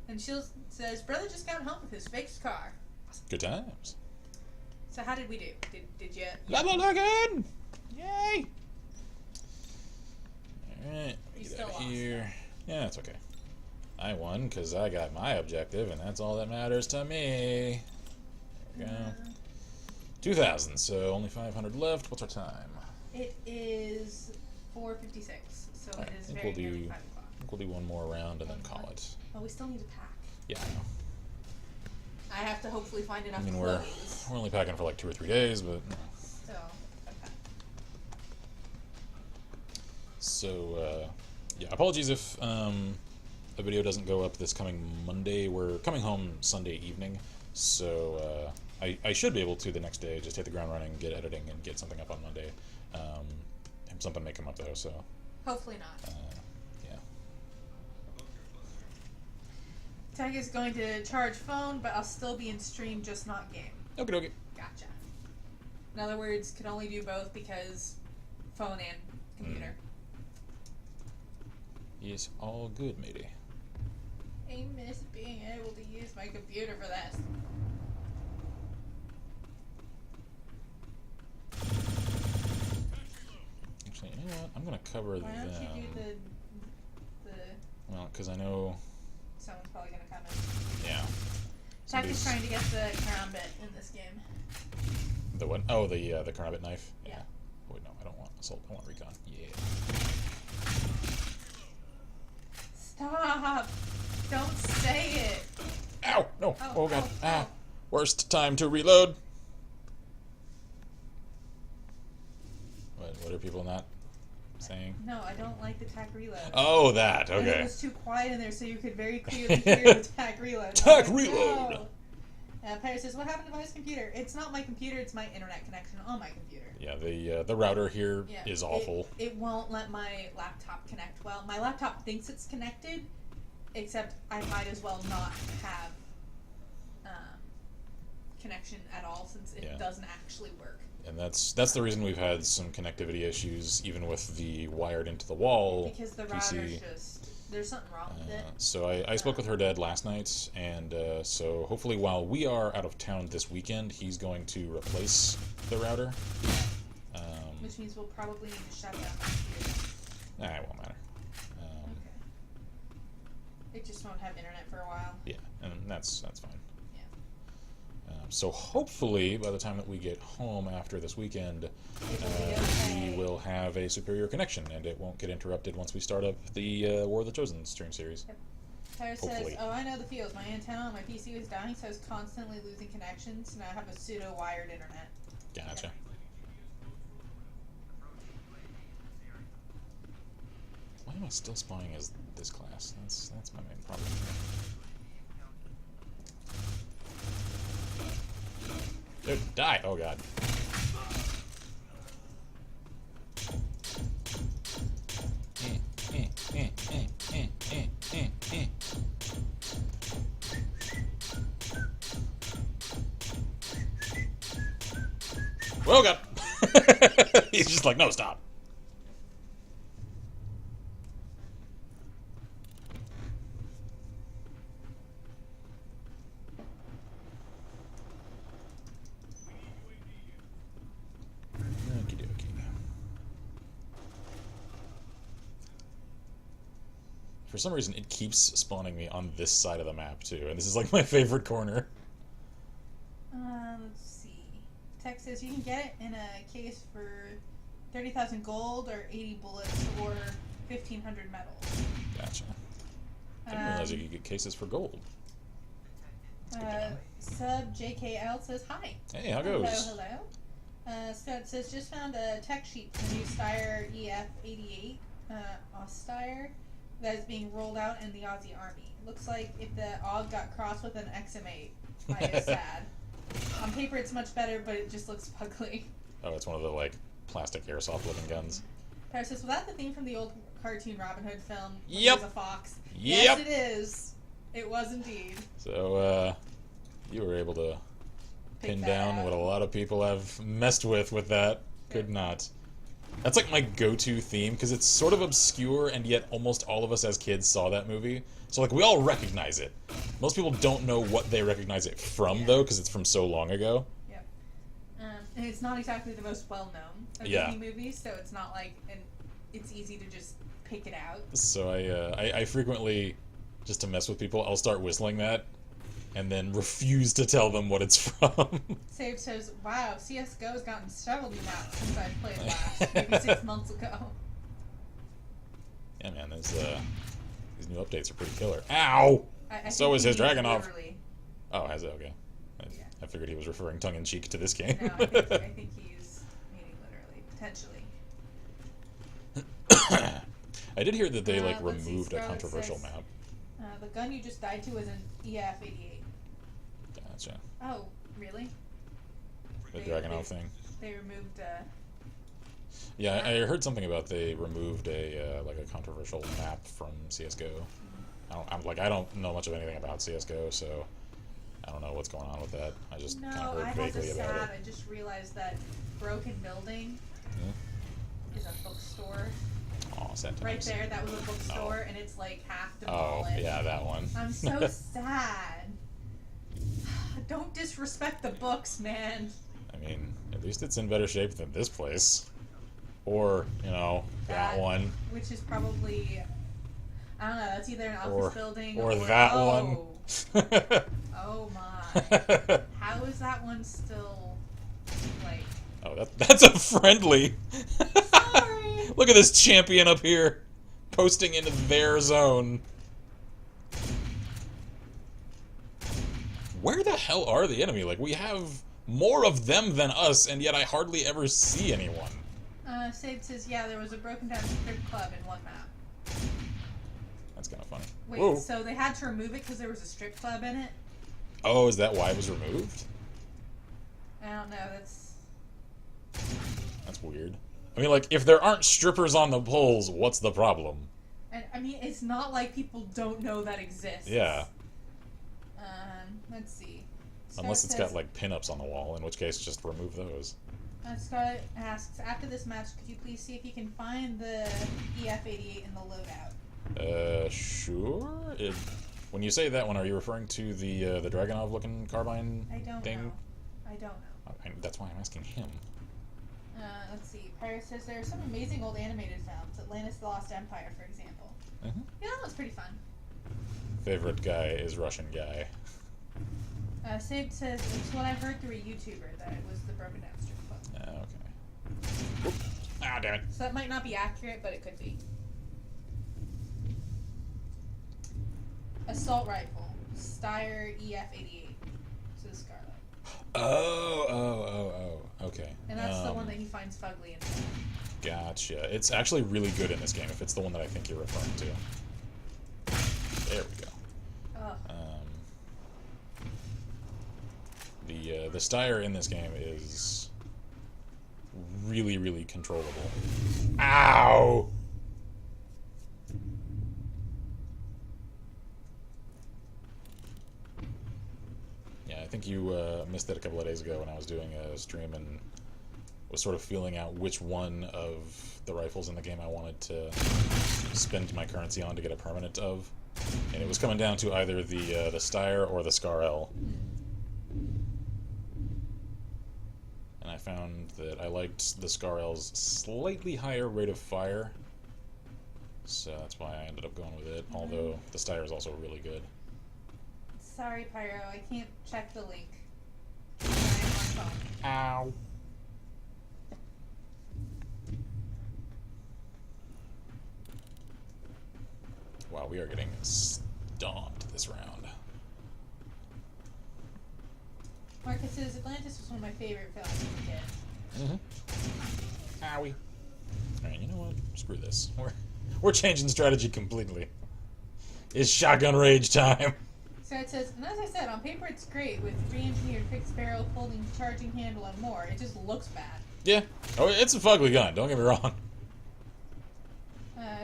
And Shield says brother just got home with his fixed car. Good times. So how did we do? Did you? Level again! Yay! Alright, You get still out of lost, here. Yeah, that's okay. I won because I got my objective, and that's all that matters to me. There we go. 2,000, so only 500 left. What's our time? It is 4:56, so Right, it is I think very we'll nearly do, 5 o'clock. I think we'll do one more round and then call it. Oh, we still need to pack. Yeah, I know. I have to hopefully find enough I mean, clothes. we're only packing for like 2 or 3 days, but... So, okay. So, yeah, apologies if a video doesn't go up this coming Monday. We're coming home Sunday evening, so I should be able to the next day just hit the ground running, get editing, and get something up on Monday. Something may come up though, so... Hopefully not. Yeah. Tag is going to charge phone, but I'll still be in stream, just not game. Okie dokie. Gotcha. In other words, can only do both because phone and computer. It's all good, matey. I miss being able to use my computer for this. Actually, you know what? I'm gonna cover them. Why don't you do the... Well, because I know... Someone's probably gonna come in. Yeah. Tag is trying to get the karambit in this game. The what? Oh, the karambit knife? Yeah. Wait, no, I don't want assault. I want recon. Yeah. Stop! Don't say it! Ow! No! Oh, god. Oh, Ah! oh. Worst time to reload! What are people not saying? No, I don't like the tac reload. Oh, that! And it Okay. was too quiet in there, so you could very clearly hear the tac reload. Tac I'm like, reload! no. Perry says, what happened to my computer? It's not my computer, it's my internet connection on my computer. Yeah, the router here is awful. It won't let my laptop connect well. My laptop thinks it's connected, except I might as well not have connection at all since it doesn't actually work. And that's the reason we've had some connectivity issues, even with the wired into the wall Because the PC. router's just, there's something wrong with it. So I spoke with her dad last night, and so hopefully while we are out of town this weekend, he's going to replace the router. Which means we'll probably need to shut down my computer. Nah, it won't matter. Okay. It just won't have internet for a while. Yeah, and that's fine. Yeah. So hopefully by the time that we get home after this weekend, we will have a superior connection, and it won't get interrupted once we start up the War of the Chosen stream series. Yep. Tyler says, oh, I know the feels. My antenna on my PC was dying, so I was constantly losing connections. Now I have a pseudo-wired internet. Gotcha. Yeah. Why am I still spawning as this class? That's my main problem. Dude, die! Oh god. Oh god! He's just like, no, stop. Okie dokie. For some reason, it keeps spawning me on this side of the map, too, and this is like my favorite corner. Let's see. Text says you can get it in a case for 30,000 gold or 80 bullets or 1,500 metals. Gotcha. I didn't realize you could get cases for gold. Sub JKL says hi. Hey, how goes? Hello. Scott says just found a tech sheet for the new Steyr EF-88 Osteyr that is being rolled out in the Aussie Army. Looks like if the AUG got crossed with an XM8. I is sad. On paper it's much better, but it just looks ugly. Oh, it's one of the, like, plastic airsoft looking guns. Paris says, was that the theme from the old cartoon Robin Hood film? Yep. There's a fox. Yep. Yes, it is. It was indeed. So, you were able to pin down what a lot of people have messed with that. Could not. That's like my go-to theme, because it's sort of obscure, and yet almost all of us as kids saw that movie. So, like, we all recognize it. Most people don't know what they recognize it from, though, because it's from so long ago. Yep. And it's not exactly the most well-known of Disney movies, so it's not like, it's easy to just pick it out. So I frequently just to mess with people, I'll start whistling that, and then refuse to tell them what it's from. Save says, wow, CSGO's gotten several new maps since I played last, maybe 6 months ago. Yeah, man, these new updates are pretty killer. Ow! So is his Dragonov. Literally. Oh, has it? Okay. Yeah. I figured he was referring tongue-in-cheek to this game. No, I think he's meaning literally, potentially. I did hear that they, like, Let's see, removed a Scarlet controversial says, map. The gun you just died to was an EF-88. Gotcha. Oh, really? The Dragonov thing. They removed, Yeah, I heard something about they removed a like a controversial map from CS:GO. I don't know much of anything about CS:GO, so I don't know what's going on with that. I just kind of heard vaguely about it. I just realized that Broken Building is a bookstore. Oh, sad Right times. there, that was a bookstore, and it's like half demolished. Oh, yeah, that one. I'm so sad. Don't disrespect the books, man. I mean, at least it's in better shape than this place. Or, you know, that one. Which is probably, I don't know, that's either an office building or that one. Oh my. How is that one still, like... Oh, that's a friendly. Sorry. Look at this champion up here, posting into their zone. Where the hell are the enemy? Like, we have more of them than us, and yet I hardly ever see anyone. Sade says, yeah, there was a broken down strip club in one map. That's kind of funny. Wait, Whoa. so they had to remove it because there was a strip club in it? Oh, is that why it was removed? I don't know, That's weird. I mean, like, if there aren't strippers on the poles, what's the problem? And, I mean, it's not like people don't know that exists. Yeah. Let's see. Unless it's got, like, pinups on the wall, in which case just remove those. Scott asks, after this match, could you please see if you can find the EF-88 in the loadout? Sure. When you say that one, are you referring to the Dragonov-looking carbine thing? I don't know. That's why I'm asking him. Let's see. Pyro says there are some amazing old animated films. Atlantis: The Lost Empire, for example. Yeah, that one's pretty fun. Favorite guy is Russian guy. Sade says it's what I heard through a YouTuber that it was the Broken Down Strip Club. Okay. Oop. Ah, damn it. So that might not be accurate, but it could be. Assault rifle, Steyr EF-88. So the Scarlet. Oh, okay. And that's the one that he finds fugly in. Gotcha. It's actually really good in this game, if it's the one that I think you're referring to. There we go. The Steyr in this game is really, really controllable. Ow! Yeah, I think you missed it a couple of days ago when I was doing a stream and was sort of feeling out which one of the rifles in the game I wanted to spend my currency on to get a permanent of. And it was coming down to either the Steyr or the Scar-L. And I found that I liked the Scar-L's slightly higher rate of fire. So that's why I ended up going with it, although the Steyr is also really good. Sorry, Pyro, I can't check the link. I'm on my phone. Ow. Wow, we are getting stomped this round. Marcus says Atlantis was one of my favorite films as a kid. Owie. Alright, you know what? Screw this. We're changing strategy completely. It's shotgun rage time. So it says, and as I said, on paper it's great with re-engineered fixed barrel, folding charging handle, and more. It just looks bad. Yeah. Oh, it's a fugly gun, don't get me wrong.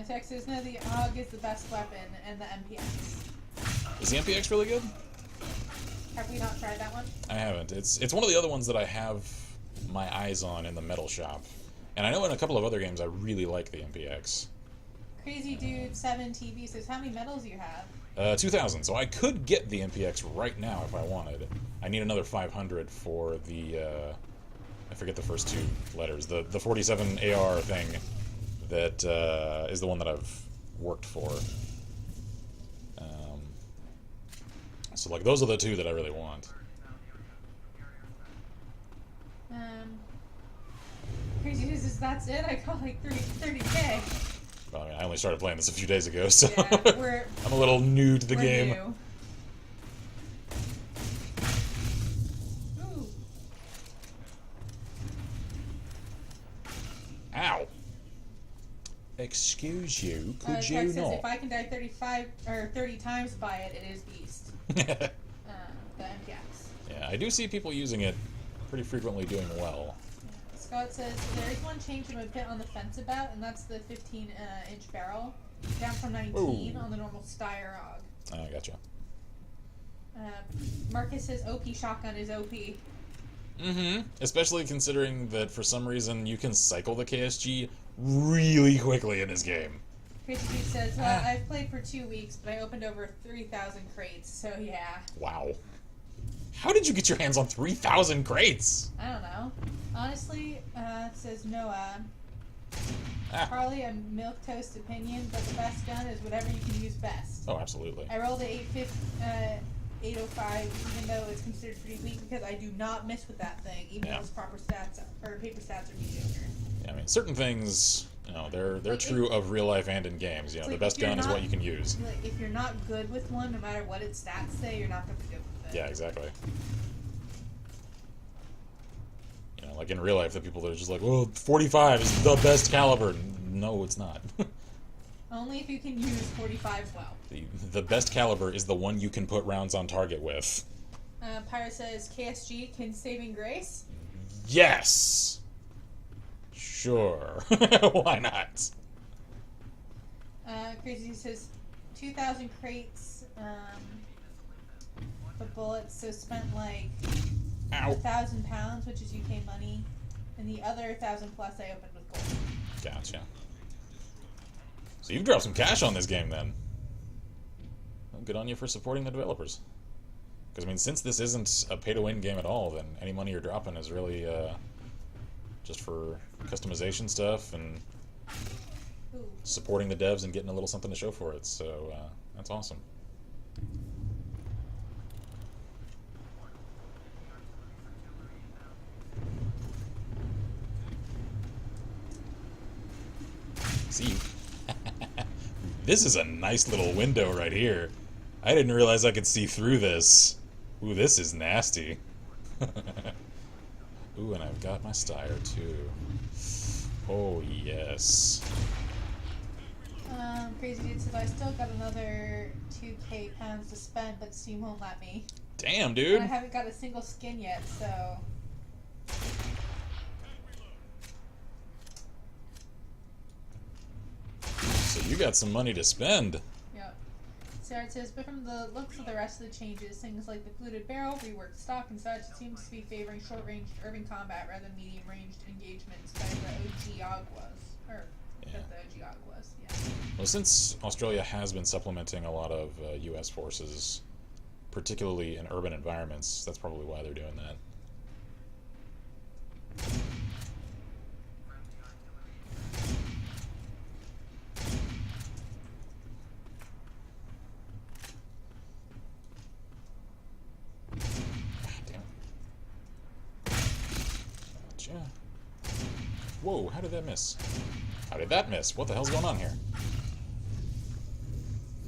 Text says, no, the AUG is the best weapon, and the MPX. Is the MPX really good? Have we not tried that one? I haven't. It's one of the other ones that I have my eyes on in the metal shop. And I know in a couple of other games I really like the MPX. Crazy Dude 7 TV says, how many medals do you have? 2,000. So I could get the MPX right now if I wanted. I need another 500 for the, I forget the first two letters. The 47 AR thing that is the one that I've worked for. So, like, those are the two that I really want. Crazy news is that's it. I got like 30K. Well, I mean, I only started playing this a few days ago, so Yeah, I'm a little new to the game. New. Ooh. Ow. Excuse you, could you Text not? says if I can die 30 times by it, it is Beast. The MPX. Yeah, I do see people using it pretty frequently doing well. Scott says there is one change I'm a bit on the fence about, and that's the 15-inch barrel, down from 19 on the normal Steyr AUG. Oh, gotcha. Marcus says OP shotgun is OP. Mm-hmm. Especially considering that for some reason you can cycle the KSG really quickly in this game. Crazy Dude says, I've played for 2 weeks, but I opened over 3,000 crates, so yeah. Wow. How did you get your hands on 3,000 crates? I don't know. Honestly, says Noah. Probably a milquetoast opinion, but the best gun is whatever you can use best. Oh, absolutely. I rolled a 805, even though it's considered pretty weak, because I do not miss with that thing, even though its proper stats or paper stats are mediocre. Yeah, I mean, certain things, you know, they're like true of real life and in games. You know, the best gun is what you can use. Like, if you're not good with one, no matter what its stats say, you're not going to be good with it. Yeah, exactly. You know, like in real life, the people that are just like, well, 45 is the best caliber. No, it's not. Only if you can use 45 well. The best caliber is the one you can put rounds on target with. Pyro says KSG can saving grace. Yes. Sure. Why not? Crazy says 2,000 crates, but bullets, so spent like 1,000 pounds, which is UK money, and the other 1,000 plus I opened with gold. Gotcha. So you've dropped some cash on this game then. Well, good on you for supporting the developers. Because, I mean, since this isn't a pay-to-win game at all, then any money you're dropping is really just for customization stuff and supporting the devs and getting a little something to show for it. So that's awesome. See, this is a nice little window right here. I didn't realize I could see through this. Ooh, this is nasty. Ooh, and I've got my Steyr too. Oh, yes. Crazy Dude says I still got another 2K pounds to spend, but Steam won't let me. Damn, dude. And I haven't got a single skin yet, so... So you got some money to spend. Yep. Sarah says, but from the looks of the rest of the changes, things like the fluted barrel, reworked stock, and such, it seems to be favoring short-ranged urban combat rather than medium-ranged engagements that the OG AUG was. Or, that the OG AUG was, yeah. Well, since Australia has been supplementing a lot of U.S. forces, particularly in urban environments, that's probably why they're doing that. Whoa, how did that miss? How did that miss? What the hell's going on here?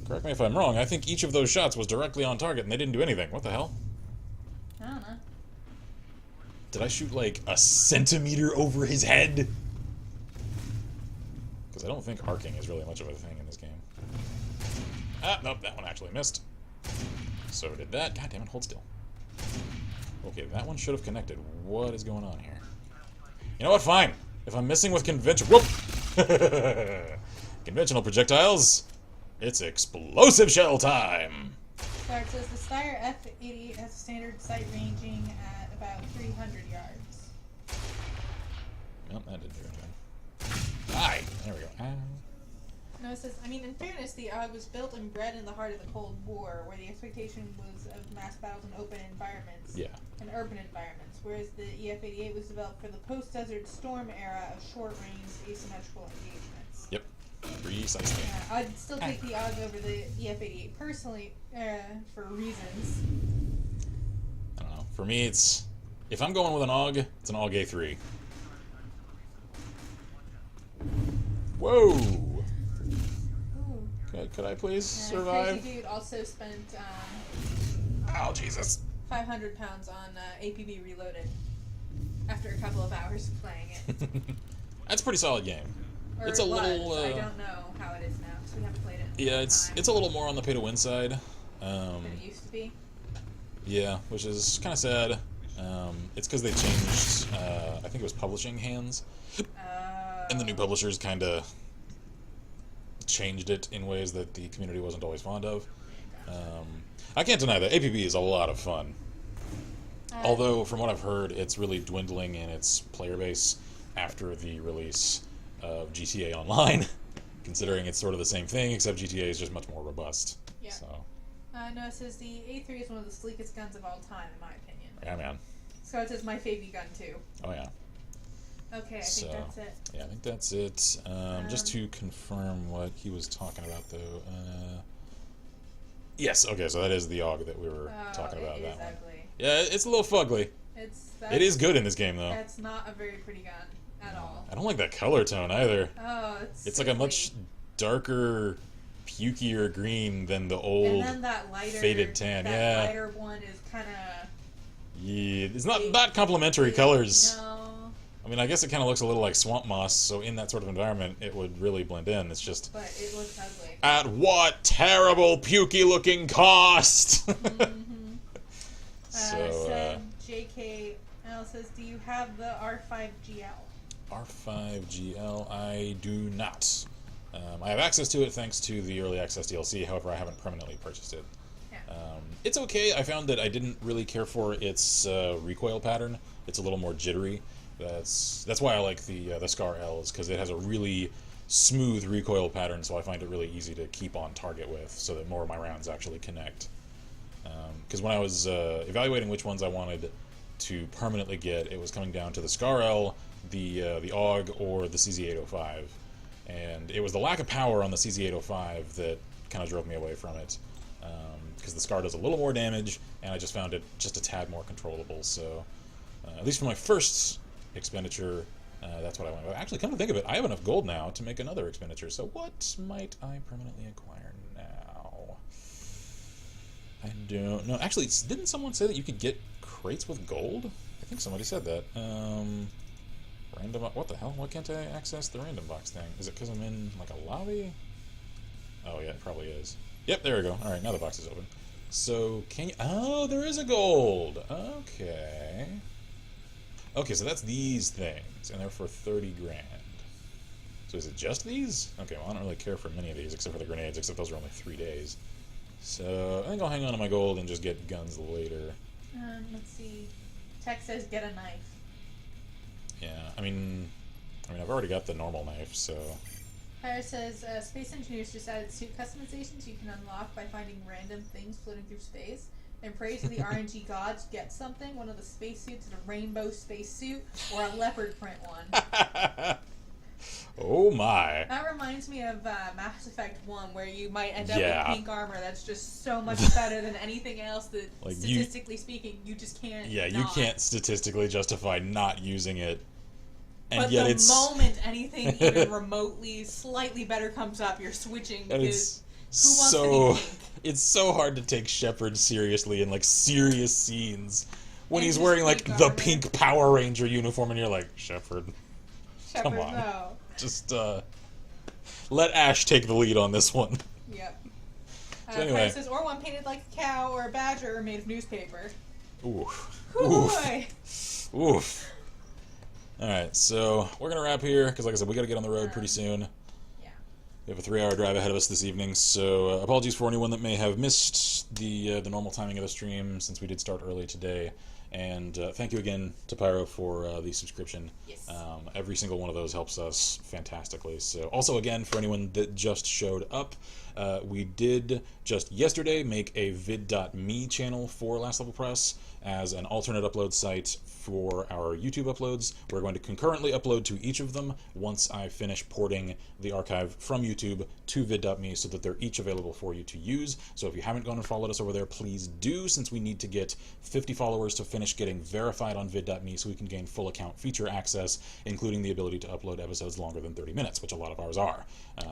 Correct me if I'm wrong, I think each of those shots was directly on target and they didn't do anything. What the hell? I don't know. Did I shoot like a centimeter over his head? Because I don't think arcing is really much of a thing in this game. Ah, nope, that one actually missed. So did that. God damn it, hold still. Okay, that one should have connected. What is going on here? You know what, fine. If I'm missing with conventional it's explosive shell time. Sorry, it says the Steyr F88 has a standard sight ranging at about 300 yards. Nope, that didn't do anything. Aye, there we go. No, it says, I mean, in fairness, the AUG was built and bred in the heart of the Cold War, where the expectation was of mass battles in open environments and urban environments, whereas the EF88 was developed for the post-Desert Storm era of short-range asymmetrical engagements. Yep. Precisely. Yeah, I'd still take the AUG over the EF88 personally, for reasons. I don't know. For me, it's... If I'm going with an AUG, it's an AUG A3. Whoa! Ooh. Could I please survive? Crazy Dude also spent Oh, Jesus. 500 pounds on APB Reloaded after a couple of hours of playing it. That's a pretty solid game. Or It's a it was. little... I don't know how it is now, because we haven't played it in a Yeah, long it's time. a little more on the pay-to-win side. Than it used to be. Yeah, which is kind of sad. It's because they changed, I think it was publishing hands. And the new publishers kind of changed it in ways that the community wasn't always fond of. I can't deny that APB is a lot of fun. Although, from what I've heard, it's really dwindling in its player base after the release of GTA Online, considering it's sort of the same thing, except GTA is just much more robust. Yeah. So. No, it says the A3 is one of the sleekest guns of all time, in my opinion. Yeah, man. So it says my favorite gun, too. Oh, yeah. Okay, I think that's it. Yeah, I think that's it. Just to confirm what he was talking about, though. Yes, okay, so that is the AUG that we were talking about. It that is one. ugly. Yeah, it's a little fugly. It is good in this game, though. That's not a very pretty gun at all. I don't like that color tone either. Oh, it's like a much darker, pukier green than the old and then that lighter, faded tan. That lighter one is kind of... Yeah, it's not complementary colors. No. I mean, I guess it kind of looks a little like swamp moss, so in that sort of environment, it would really blend in. It's just... But it looks ugly. At what terrible, pukey-looking cost! Said JK L says, do you have the R5GL? R5GL, I do not. I have access to it thanks to the early access DLC, however, I haven't permanently purchased it. Yeah. It's okay. I found that I didn't really care for its recoil pattern. It's a little more jittery. That's why I like the Scar L, is because it has a really smooth recoil pattern, so I find it really easy to keep on target with, so that more of my rounds actually connect. Because when I was evaluating which ones I wanted to permanently get, it was coming down to the Scar L, the AUG, or the CZ805. And it was the lack of power on the CZ805 that kind of drove me away from it. Because the Scar does a little more damage, and I just found it just a tad more controllable. So, at least for my first expenditure, that's what I went with. Actually, come to think of it, I have enough gold now to make another expenditure. So what might I permanently acquire now? I don't know. Actually, didn't someone say that you could get crates with gold? I think somebody said that. Random... What the hell? Why can't I access the random box thing? Is it because I'm in, like, a lobby? Oh, yeah, it probably is. Yep, there we go. Alright, now the box is open. So, can you... Oh, there is a gold! Okay. Okay, so that's these things, and they're for 30 grand. So is it just these? Okay, well, I don't really care for many of these, except for the grenades, except those are only 3 days. So, I think I'll hang on to my gold and just get guns later. Let's see. Tech says get a knife. Yeah, I mean, I've already got the normal knife, so... Hire says, Space Engineers just added suit customizations you can unlock by finding random things floating through space. And pray to the RNG gods, get something, one of the spacesuits is a rainbow spacesuit, or a leopard print one. Oh my. That reminds me of Mass Effect 1, where you might end up Yeah. with pink armor that's just so much better than anything else that, Like statistically speaking, you just can't Yeah, not. you can't statistically justify not using it. And But yet the it's... moment anything even remotely slightly better comes up, you're switching And because it's who wants to so... be pink? It's so hard to take Shepard seriously in, like, serious scenes. When And he's just wearing, like, pink the armor. pink Power Ranger uniform, and you're like, Shepard, Shepard, come on. no. Just, let Ash take the lead on this one. Yep. So anyway. Says, or one painted like a cow or a badger made of newspaper. Oof. Ooh, Oof. boy. Oof. Alright, so we're going to wrap here, because like I said, we got to get on the road pretty soon. Yeah. We have a 3-hour drive ahead of us this evening, so apologies for anyone that may have missed the normal timing of the stream, since we did start early today. And thank you again to Pyro for the subscription. Yes. Every single one of those helps us fantastically. So, also again, for anyone that just showed up, We did just yesterday make a vid.me channel for Last Level Press as an alternate upload site for our YouTube uploads. We're going to concurrently upload to each of them once I finish porting the archive from YouTube to vid.me so that they're each available for you to use. So if you haven't gone and followed us over there, please do, since we need to get 50 followers to finish getting verified on vid.me so we can gain full account feature access, including the ability to upload episodes longer than 30 minutes, which a lot of ours are.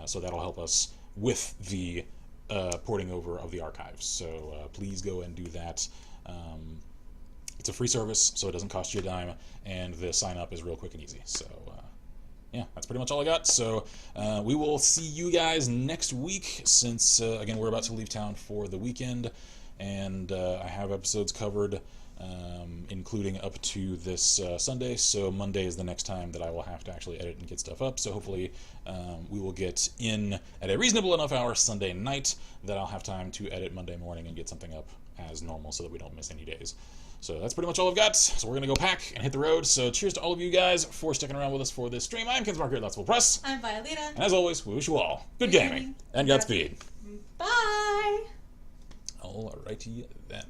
So that'll help us with the porting over of the archives. So please go and do that. It's a free service, so it doesn't cost you a dime, and the sign up is real quick and easy. So yeah, that's pretty much all I got. So we will see you guys next week, since again, we're about to leave town for the weekend, and I have episodes covered, including up to this Sunday. So Monday is the next time that I will have to actually edit and get stuff up. So hopefully we will get in at a reasonable enough hour Sunday night that I'll have time to edit Monday morning and get something up as normal so that we don't miss any days. So that's pretty much all I've got. So we're going to go pack and hit the road. So cheers to all of you guys for sticking around with us for this stream. I'm Ken Sparker at Let's Will Press. I'm Violeta. And as always, we wish you all good gaming and Godspeed. Bye! Alrighty then.